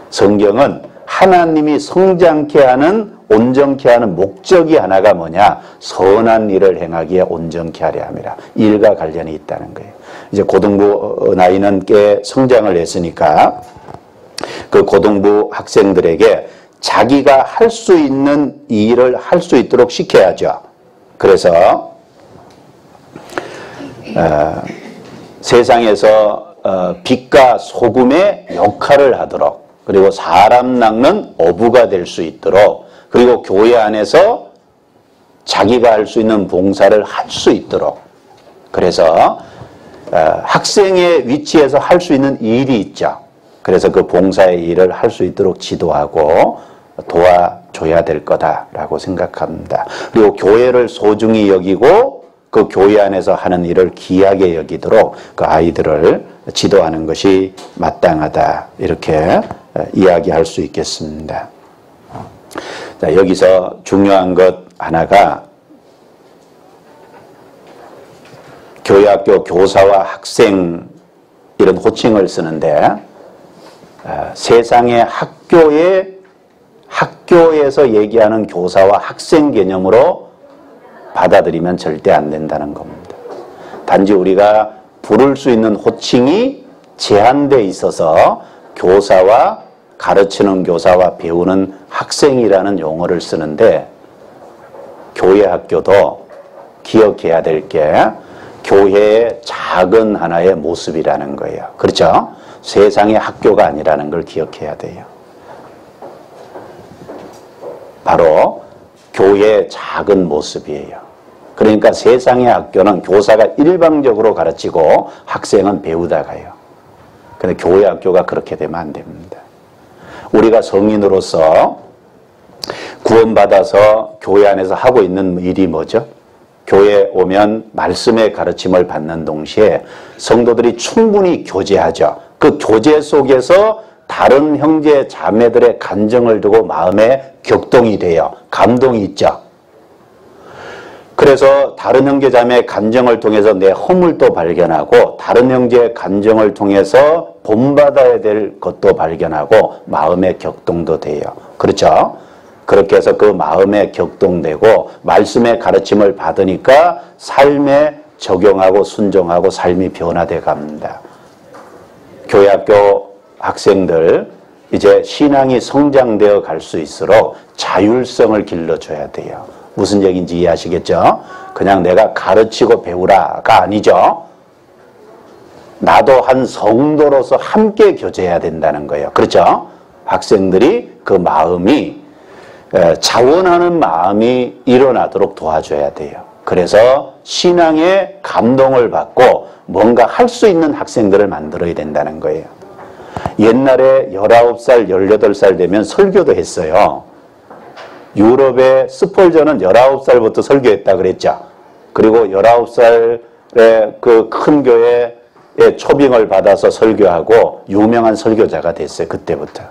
성경은 하나님이 성장케 하는, 온전케 하는 목적이 하나가 뭐냐? 선한 일을 행하기에 온전케 하려 함이라. 일과 관련이 있다는 거예요. 이제 고등부 나이는 꽤 성장을 했으니까 그 고등부 학생들에게 자기가 할 수 있는 일을 할 수 있도록 시켜야죠. 그래서 세상에서 빛과 소금의 역할을 하도록, 그리고 사람 낚는 어부가 될 수 있도록, 그리고 교회 안에서 자기가 할 수 있는 봉사를 할 수 있도록, 그래서 학생의 위치에서 할 수 있는 일이 있죠. 그래서 그 봉사의 일을 할 수 있도록 지도하고 도와줘야 될 거다라고 생각합니다. 그리고 교회를 소중히 여기고 그 교회 안에서 하는 일을 귀하게 여기도록 그 아이들을 지도하는 것이 마땅하다, 이렇게 이야기할 수 있겠습니다. 자, 여기서 중요한 것 하나가 교회학교 교사와 학생, 이런 호칭을 쓰는데 세상의 학교에서 얘기하는 교사와 학생 개념으로 받아들이면 절대 안 된다는 겁니다. 단지 우리가 부를 수 있는 호칭이 제한되어 있어서 교사와, 가르치는 교사와 배우는 학생이라는 용어를 쓰는데, 교회 학교도 기억해야 될 게 교회의 작은 하나의 모습이라는 거예요. 그렇죠? 세상의 학교가 아니라는 걸 기억해야 돼요. 바로 교회의 작은 모습이에요. 그러니까 세상의 학교는 교사가 일방적으로 가르치고 학생은 배우다 가요. 근데 교회 학교가 그렇게 되면 안 됩니다. 우리가 성인으로서 구원받아서 교회 안에서 하고 있는 일이 뭐죠? 교회에 오면 말씀의 가르침을 받는 동시에 성도들이 충분히 교제하죠. 그 교제 속에서 다른 형제 자매들의 간정을 두고 마음에 격동이 돼요. 감동이 있죠. 그래서 다른 형제 자매의 간정을 통해서 내 허물도 발견하고, 다른 형제의 간정을 통해서 본받아야 될 것도 발견하고, 마음의 격동도 돼요. 그렇죠? 그렇게 해서 그 마음에 격동되고 말씀의 가르침을 받으니까 삶에 적용하고 순종하고 삶이 변화돼 갑니다. 교회학교 학생들 이제 신앙이 성장되어 갈 수 있도록 자율성을 길러줘야 돼요. 무슨 얘기인지 이해하시겠죠? 그냥 내가 가르치고 배우라가 아니죠. 나도 한 성도로서 함께 교제해야 된다는 거예요. 그렇죠? 학생들이 그 마음이, 자원하는 마음이 일어나도록 도와줘야 돼요. 그래서 신앙의 감동을 받고 뭔가 할 수 있는 학생들을 만들어야 된다는 거예요. 옛날에 19살, 18살 되면 설교도 했어요. 유럽의 스폴저는 19살부터 설교했다 그랬죠. 그리고 19살에 그 큰 교회에 초빙을 받아서 설교하고 유명한 설교자가 됐어요. 그때부터.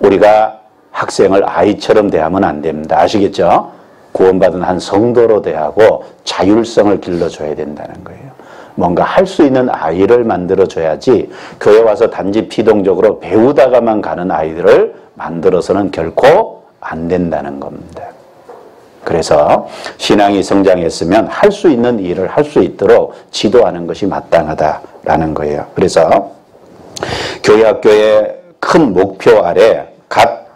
우리가 학생을 아이처럼 대하면 안 됩니다. 아시겠죠? 구원받은 한 성도로 대하고 자율성을 길러줘야 된다는 거예요. 뭔가 할 수 있는 아이를 만들어줘야지 교회 와서 단지 피동적으로 배우다가만 가는 아이들을 만들어서는 결코 안 된다는 겁니다. 그래서 신앙이 성장했으면 할 수 있는 일을 할 수 있도록 지도하는 것이 마땅하다라는 거예요. 그래서 교회 학교의 큰 목표 아래 각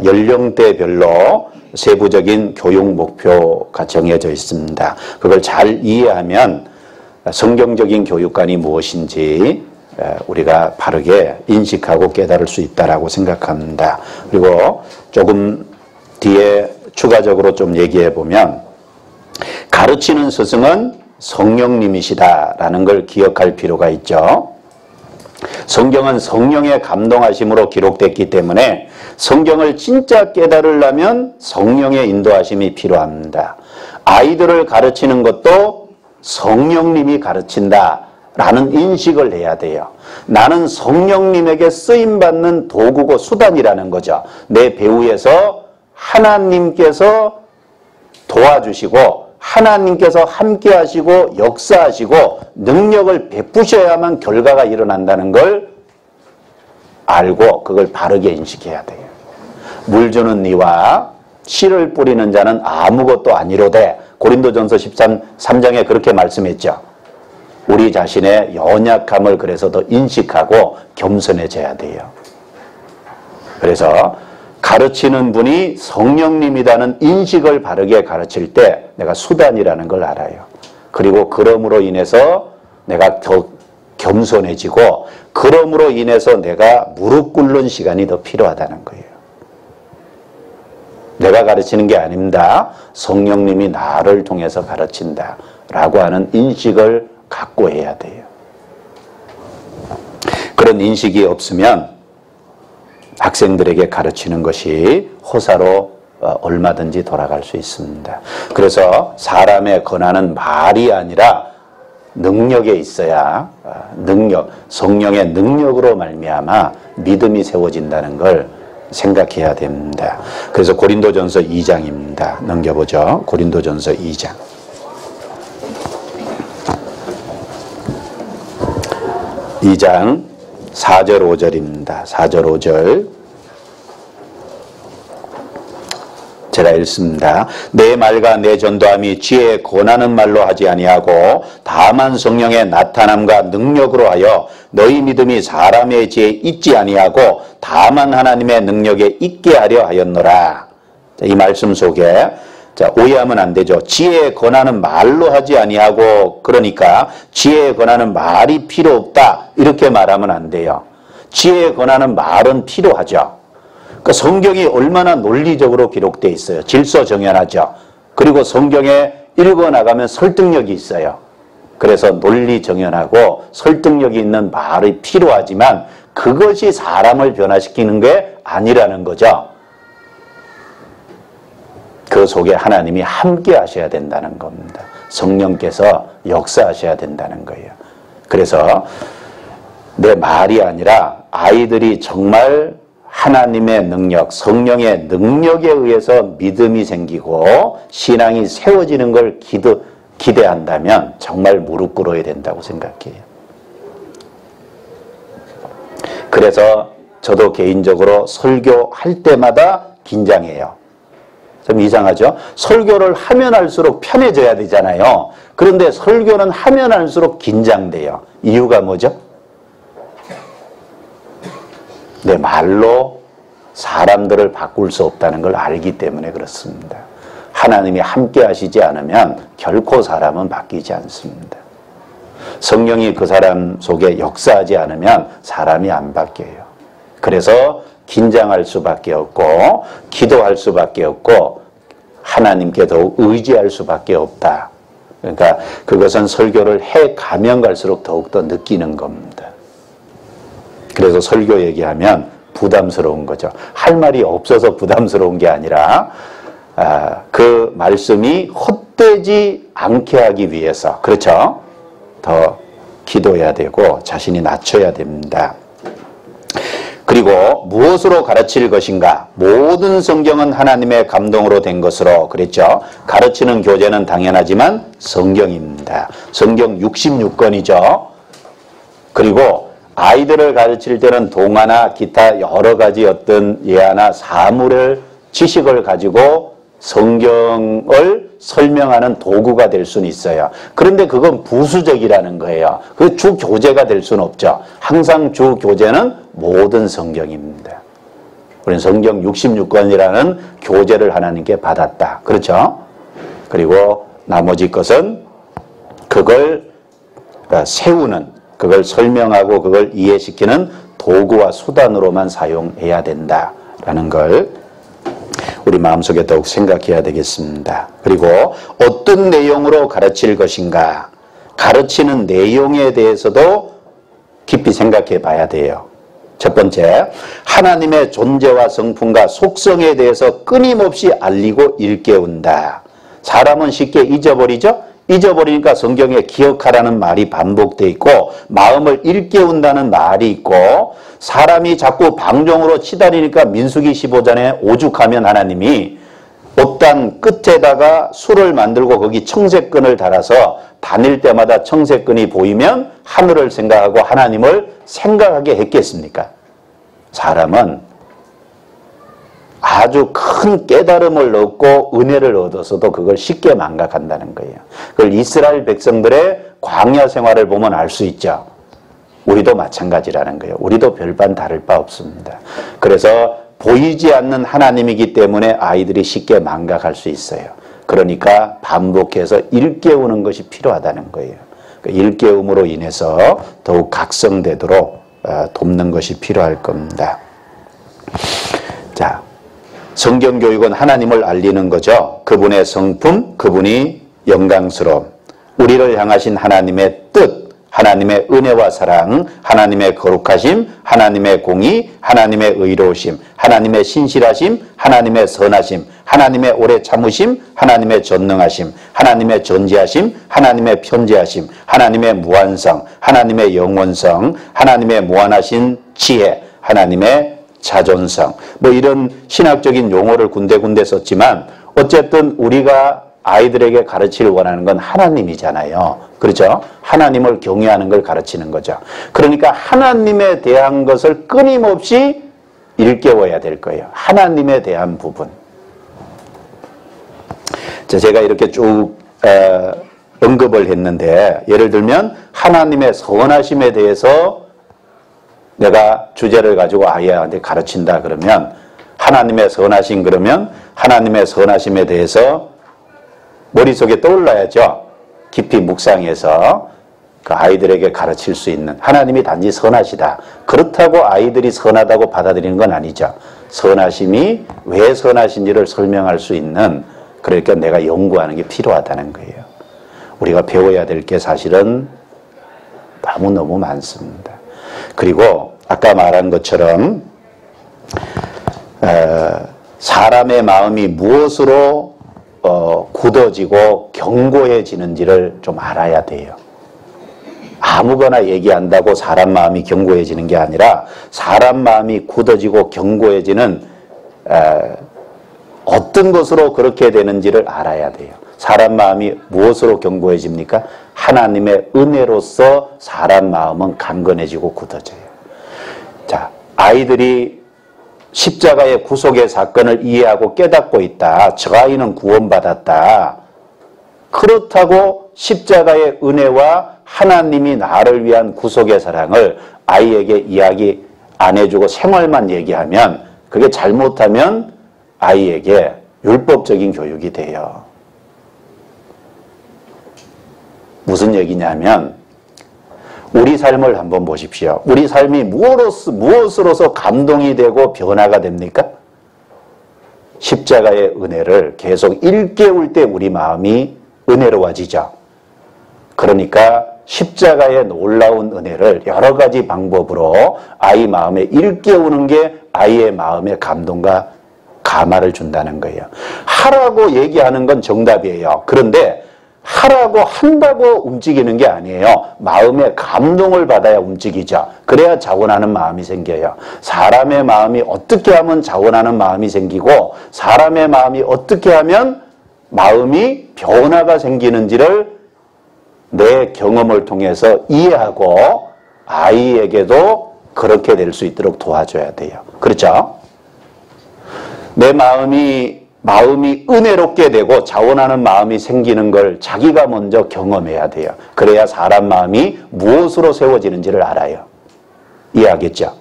연령대별로 세부적인 교육 목표가 정해져 있습니다. 그걸 잘 이해하면 성경적인 교육관이 무엇인지 우리가 바르게 인식하고 깨달을 수 있다라고 생각합니다. 그리고 조금 뒤에 추가적으로 좀 얘기해 보면 가르치는 스승은 성령님이시다라는 걸 기억할 필요가 있죠. 성경은 성령의 감동하심으로 기록됐기 때문에 성경을 진짜 깨달으려면 성령의 인도하심이 필요합니다. 아이들을 가르치는 것도 성령님이 가르친다라는 인식을 해야 돼요. 나는 성령님에게 쓰임받는 도구고 수단이라는 거죠. 내 배후에서 하나님께서 도와주시고 하나님께서 함께 하시고 역사하시고 능력을 베푸셔야만 결과가 일어난다는 걸 알고 그걸 바르게 인식해야 돼요. 물 주는 이와 씨를 뿌리는 자는 아무것도 아니로되 고린도전서 13장에 그렇게 말씀했죠. 우리 자신의 연약함을 그래서 더 인식하고 겸손해져야 돼요. 그래서 가르치는 분이 성령님이라는 인식을 바르게 가르칠 때 내가 수단이라는 걸 알아요. 그리고 그럼으로 인해서 내가 더 겸손해지고 그럼으로 인해서 내가 무릎 꿇는 시간이 더 필요하다는 거예요. 내가 가르치는 게 아닙니다. 성령님이 나를 통해서 가르친다 라고 하는 인식을 갖고 해야 돼요. 그런 인식이 없으면 학생들에게 가르치는 것이 호사로 얼마든지 돌아갈 수 있습니다. 그래서 사람의 권한은 말이 아니라 능력에 있어야 성령의 능력으로 말미암아 믿음이 세워진다는 걸 생각해야 됩니다. 그래서 고린도전서 2장입니다. 넘겨보죠. 고린도전서 2장. 2장 4절 5절입니다. 4절 5절 제가 읽습니다. 내 말과 내 전도함이 지혜에 권하는 말로 하지 아니하고 다만 성령의 나타남과 능력으로 하여 너희 믿음이 사람의 지혜에 있지 아니하고 다만 하나님의 능력에 있게 하려 하였노라. 이 말씀 속에 오해하면 안 되죠. 지혜에 권하는 말로 하지 아니하고 그러니까 지혜에 권하는 말이 필요 없다 이렇게 말하면 안 돼요. 지혜에 권하는 말은 필요하죠. 그러니까 성경이 얼마나 논리적으로 기록되어 있어요. 질서정연하죠. 그리고 성경에 읽어나가면 설득력이 있어요. 그래서 논리정연하고 설득력이 있는 말이 필요하지만 그것이 사람을 변화시키는 게 아니라는 거죠. 그 속에 하나님이 함께 하셔야 된다는 겁니다. 성령께서 역사하셔야 된다는 거예요. 그래서 내 말이 아니라 아이들이 정말 하나님의 능력, 성령의 능력에 의해서 믿음이 생기고 신앙이 세워지는 걸 기대한다면 정말 무릎 꿇어야 된다고 생각해요. 그래서 저도 개인적으로 설교할 때마다 긴장해요. 좀 이상하죠? 설교를 하면 할수록 편해져야 되잖아요. 그런데 설교는 하면 할수록 긴장돼요. 이유가 뭐죠? 내 말로 사람들을 바꿀 수 없다는 걸 알기 때문에 그렇습니다. 하나님이 함께 하시지 않으면 결코 사람은 바뀌지 않습니다. 성령이 그 사람 속에 역사하지 않으면 사람이 안 바뀌어요. 그래서 긴장할 수밖에 없고 기도할 수밖에 없고 하나님께 더욱 의지할 수밖에 없다. 그러니까 그것은 설교를 해 가면 갈수록 더욱더 느끼는 겁니다. 그래서 설교 얘기하면 부담스러운 거죠. 할 말이 없어서 부담스러운 게 아니라 그 말씀이 헛되지 않게 하기 위해서 그렇죠? 더 기도해야 되고 자신이 낮춰야 됩니다. 그리고 무엇으로 가르칠 것인가? 모든 성경은 하나님의 감동으로 된 것으로 그랬죠. 가르치는 교재는 당연하지만 성경입니다. 성경 66권이죠. 그리고 아이들을 가르칠 때는 동화나 기타 여러 가지 어떤 예화나 사물을 지식을 가지고 성경을 설명하는 도구가 될 수는 있어요. 그런데 그건 부수적이라는 거예요. 그 주 교재가 될 수는 없죠. 항상 주 교재는 모든 성경입니다. 우리는 성경 66권이라는 교재를 하나님께 받았다. 그렇죠? 그리고 나머지 것은 그걸 세우는, 그걸 설명하고 그걸 이해시키는 도구와 수단으로만 사용해야 된다라는 걸 우리 마음속에 더욱 생각해야 되겠습니다. 그리고 어떤 내용으로 가르칠 것인가? 가르치는 내용에 대해서도 깊이 생각해 봐야 돼요. 첫 번째, 하나님의 존재와 성품과 속성에 대해서 끊임없이 알리고 일깨운다. 사람은 쉽게 잊어버리죠? 잊어버리니까 성경에 기억하라는 말이 반복되어 있고 마음을 일깨운다는 말이 있고 사람이 자꾸 방종으로 치달으니까 민수기 15장에 오죽하면 하나님이 옷단 끝에다가 술을 만들고 거기 청색끈을 달아서 다닐 때마다 청색끈이 보이면 하늘을 생각하고 하나님을 생각하게 했겠습니까? 사람은 아주 큰 깨달음을 얻고 은혜를 얻어서도 그걸 쉽게 망각한다는 거예요. 그걸 이스라엘 백성들의 광야 생활을 보면 알 수 있죠. 우리도 마찬가지라는 거예요. 우리도 별반 다를 바 없습니다. 그래서 보이지 않는 하나님이기 때문에 아이들이 쉽게 망각할 수 있어요. 그러니까 반복해서 일깨우는 것이 필요하다는 거예요. 그 일깨움으로 인해서 더욱 각성되도록 돕는 것이 필요할 겁니다. 자, 성경교육은 하나님을 알리는 거죠. 그분의 성품, 그분이 영광스러움, 우리를 향하신 하나님의 뜻, 하나님의 은혜와 사랑, 하나님의 거룩하심, 하나님의 공의, 하나님의 의로우심, 하나님의 신실하심, 하나님의 선하심, 하나님의 오래 참으심, 하나님의 전능하심, 하나님의 전지하심, 하나님의 편지하심, 하나님의 무한성, 하나님의 영원성, 하나님의 무한하신 지혜, 하나님의 자존성. 뭐 이런 신학적인 용어를 군데군데 썼지만 어쨌든 우리가 아이들에게 가르치려 원하는 건 하나님이잖아요. 그렇죠? 하나님을 경외하는 걸 가르치는 거죠. 그러니까 하나님에 대한 것을 끊임없이 일깨워야 될 거예요. 하나님에 대한 부분. 자, 제가 이렇게 쭉 언급을 했는데 예를 들면 하나님의 선하심에 대해서 내가 주제를 가지고 아이한테 가르친다 그러면 하나님의 선하심 그러면 하나님의 선하심에 대해서 머릿속에 떠올라야죠. 깊이 묵상해서 그 아이들에게 가르칠 수 있는 하나님이 단지 선하시다. 그렇다고 아이들이 선하다고 받아들이는 건 아니죠. 선하심이 왜 선하신지를 설명할 수 있는 그러니까 내가 연구하는 게 필요하다는 거예요. 우리가 배워야 될 게 사실은 너무너무 많습니다. 그리고 아까 말한 것처럼 사람의 마음이 무엇으로 굳어지고 견고해지는지를 좀 알아야 돼요. 아무거나 얘기한다고 사람 마음이 견고해지는 게 아니라 사람 마음이 굳어지고 견고해지는 어떤 것으로 그렇게 되는지를 알아야 돼요. 사람 마음이 무엇으로 견고해집니까? 하나님의 은혜로서 사람 마음은 강건해지고 굳어져요. 자, 아이들이 십자가의 구속의 사건을 이해하고 깨닫고 있다. 저 아이는 구원받았다. 그렇다고 십자가의 은혜와 하나님이 나를 위한 구속의 사랑을 아이에게 이야기 안 해주고 생활만 얘기하면 그게 잘못하면 아이에게 율법적인 교육이 돼요. 무슨 얘기냐면 우리 삶을 한번 보십시오. 우리 삶이 무엇으로서 감동이 되고 변화가 됩니까? 십자가의 은혜를 계속 일깨울 때 우리 마음이 은혜로워지죠. 그러니까 십자가의 놀라운 은혜를 여러 가지 방법으로 아이 마음에 일깨우는 게 아이의 마음에 감동과 감화를 준다는 거예요. 하라고 얘기하는 건 정답이에요. 그런데 하라고 한다고 움직이는 게 아니에요. 마음의 감동을 받아야 움직이죠. 그래야 자원하는 마음이 생겨요. 사람의 마음이 어떻게 하면 자원하는 마음이 생기고 사람의 마음이 어떻게 하면 마음이 변화가 생기는지를 내 경험을 통해서 이해하고 아이에게도 그렇게 될 수 있도록 도와줘야 돼요. 그렇죠? 내 마음이 은혜롭게 되고 자원하는 마음이 생기는 걸 자기가 먼저 경험해야 돼요. 그래야 사람 마음이 무엇으로 세워지는지를 알아요. 이해하겠죠?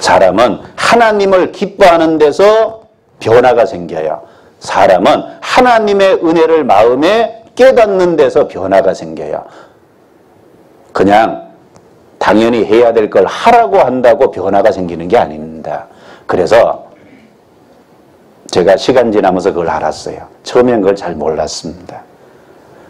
사람은 하나님을 기뻐하는 데서 변화가 생겨요. 사람은 하나님의 은혜를 마음에 깨닫는 데서 변화가 생겨요. 그냥 당연히 해야 될 걸 하라고 한다고 변화가 생기는 게 아닙니다. 그래서 제가 시간 지나면서 그걸 알았어요. 처음엔 그걸 잘 몰랐습니다.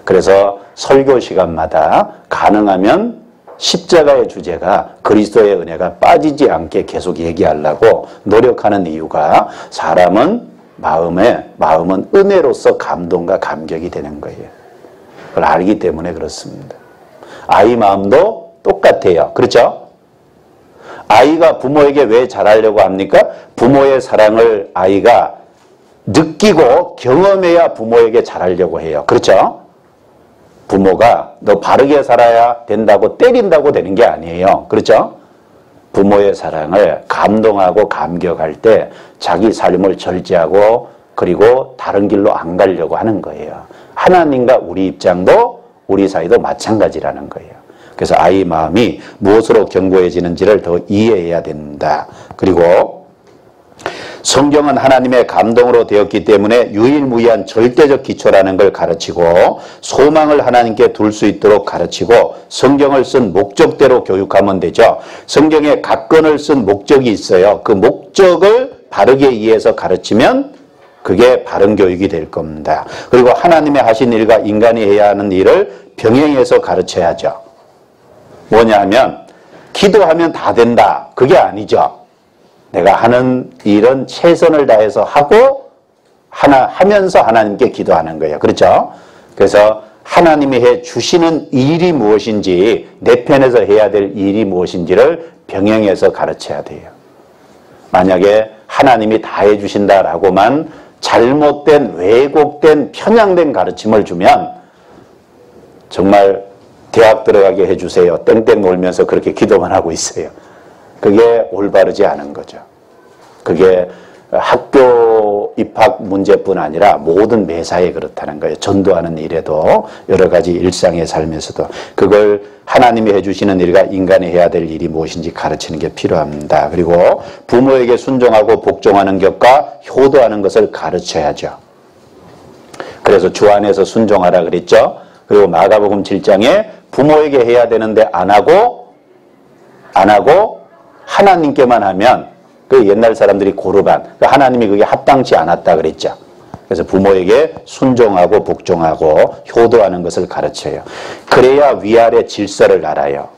그래서 설교 시간마다 가능하면 십자가의 주제가 그리스도의 은혜가 빠지지 않게 계속 얘기하려고 노력하는 이유가 사람은 마음은 은혜로서 감동과 감격이 되는 거예요. 그걸 알기 때문에 그렇습니다. 아이 마음도 똑같아요. 그렇죠? 아이가 부모에게 왜 잘하려고 합니까? 부모의 사랑을 아이가 느끼고 경험해야 부모에게 잘하려고 해요. 그렇죠? 부모가 너 바르게 살아야 된다고 때린다고 되는 게 아니에요. 그렇죠? 부모의 사랑을 감동하고 감격할 때 자기 삶을 절제하고 그리고 다른 길로 안 가려고 하는 거예요. 하나님과 우리 입장도 우리 사이도 마찬가지라는 거예요. 그래서 아이 마음이 무엇으로 견고해지는지를 더 이해해야 된다. 그리고 성경은 하나님의 감동으로 되었기 때문에 유일무이한 절대적 기초라는 걸 가르치고 소망을 하나님께 둘 수 있도록 가르치고 성경을 쓴 목적대로 교육하면 되죠. 성경에 각 건을 쓴 목적이 있어요. 그 목적을 바르게 이해해서 가르치면 그게 바른 교육이 될 겁니다. 그리고 하나님의 하신 일과 인간이 해야 하는 일을 병행해서 가르쳐야죠. 뭐냐 하면 기도하면 다 된다. 그게 아니죠. 내가 하는 일은 최선을 다해서 하고 하면서 하나님께 기도하는 거예요. 그렇죠? 그래서 하나님이 해 주시는 일이 무엇인지 내 편에서 해야 될 일이 무엇인지를 병행해서 가르쳐야 돼요. 만약에 하나님이 다 해주신다라고만 잘못된 왜곡된 편향된 가르침을 주면 정말 대학 들어가게 해주세요. 땡땡 놀면서 그렇게 기도만 하고 있어요. 그게 올바르지 않은 거죠. 그게 학교 입학 문제뿐 아니라 모든 매사에 그렇다는 거예요. 전도하는 일에도 여러 가지 일상의 삶에서도 그걸 하나님이 해주시는 일과 인간이 해야 될 일이 무엇인지 가르치는 게 필요합니다. 그리고 부모에게 순종하고 복종하는 것과 효도하는 것을 가르쳐야죠. 그래서 주 안에서 순종하라 그랬죠. 그리고 마가복음 7장에 부모에게 해야 되는데 안 하고 하나님께만 하면 그 옛날 사람들이 고르반, 하나님이 그게 합당치 않았다 그랬죠. 그래서 부모에게 순종하고 복종하고 효도하는 것을 가르쳐요. 그래야 위아래 질서를 알아요.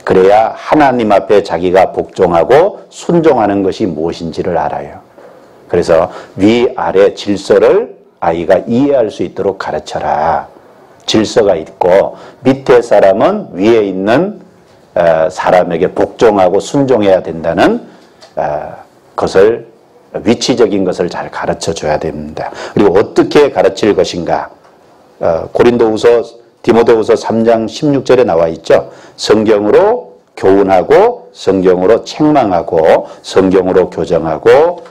그래야 하나님 앞에 자기가 복종하고 순종하는 것이 무엇인지를 알아요. 그래서 위아래 질서를 아이가 이해할 수 있도록 가르쳐라. 질서가 있고 밑에 사람은 위에 있는 사람에게 복종하고 순종해야 된다는 것을 위치적인 것을 잘 가르쳐줘야 됩니다. 그리고 어떻게 가르칠 것인가. 디모데후서 3장 16절에 나와 있죠. 성경으로 교훈하고 성경으로 책망하고 성경으로 교정하고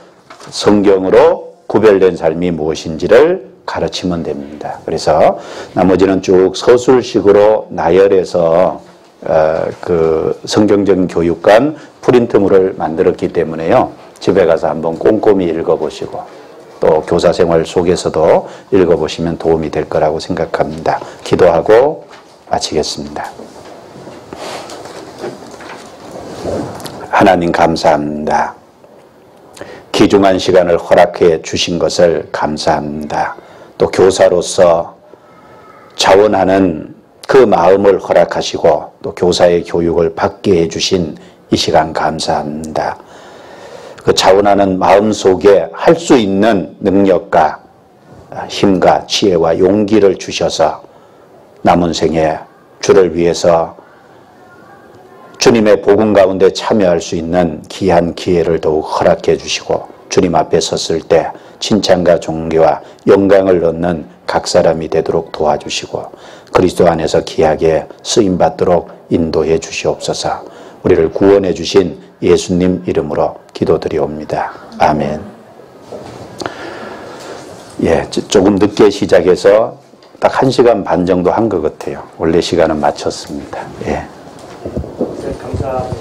성경으로 구별된 삶이 무엇인지를 가르치면 됩니다. 그래서 나머지는 쭉 서술식으로 나열해서 그 성경적인 교육관 프린트물을 만들었기 때문에요. 집에 가서 한번 꼼꼼히 읽어보시고 또 교사생활 속에서도 읽어보시면 도움이 될 거라고 생각합니다. 기도하고 마치겠습니다. 하나님 감사합니다. 귀중한 시간을 허락해 주신 것을 감사합니다. 또 교사로서 자원하는 그 마음을 허락하시고 또 교사의 교육을 받게 해주신 이 시간 감사합니다. 그 자원하는 마음 속에 할 수 있는 능력과 힘과 지혜와 용기를 주셔서 남은 생에 주를 위해서 주님의 복음 가운데 참여할 수 있는 귀한 기회를 더욱 허락해 주시고 주님 앞에 섰을 때 칭찬과 존귀와 영광을 얻는 각 사람이 되도록 도와주시고 그리스도 안에서 귀하게 쓰임받도록 인도해 주시옵소서. 우리를 구원해 주신 예수님 이름으로 기도드리옵니다. 아멘. 예, 조금 늦게 시작해서 딱 1시간 반 정도 한 것 같아요. 원래 시간은 마쳤습니다. 예. 감사합니다.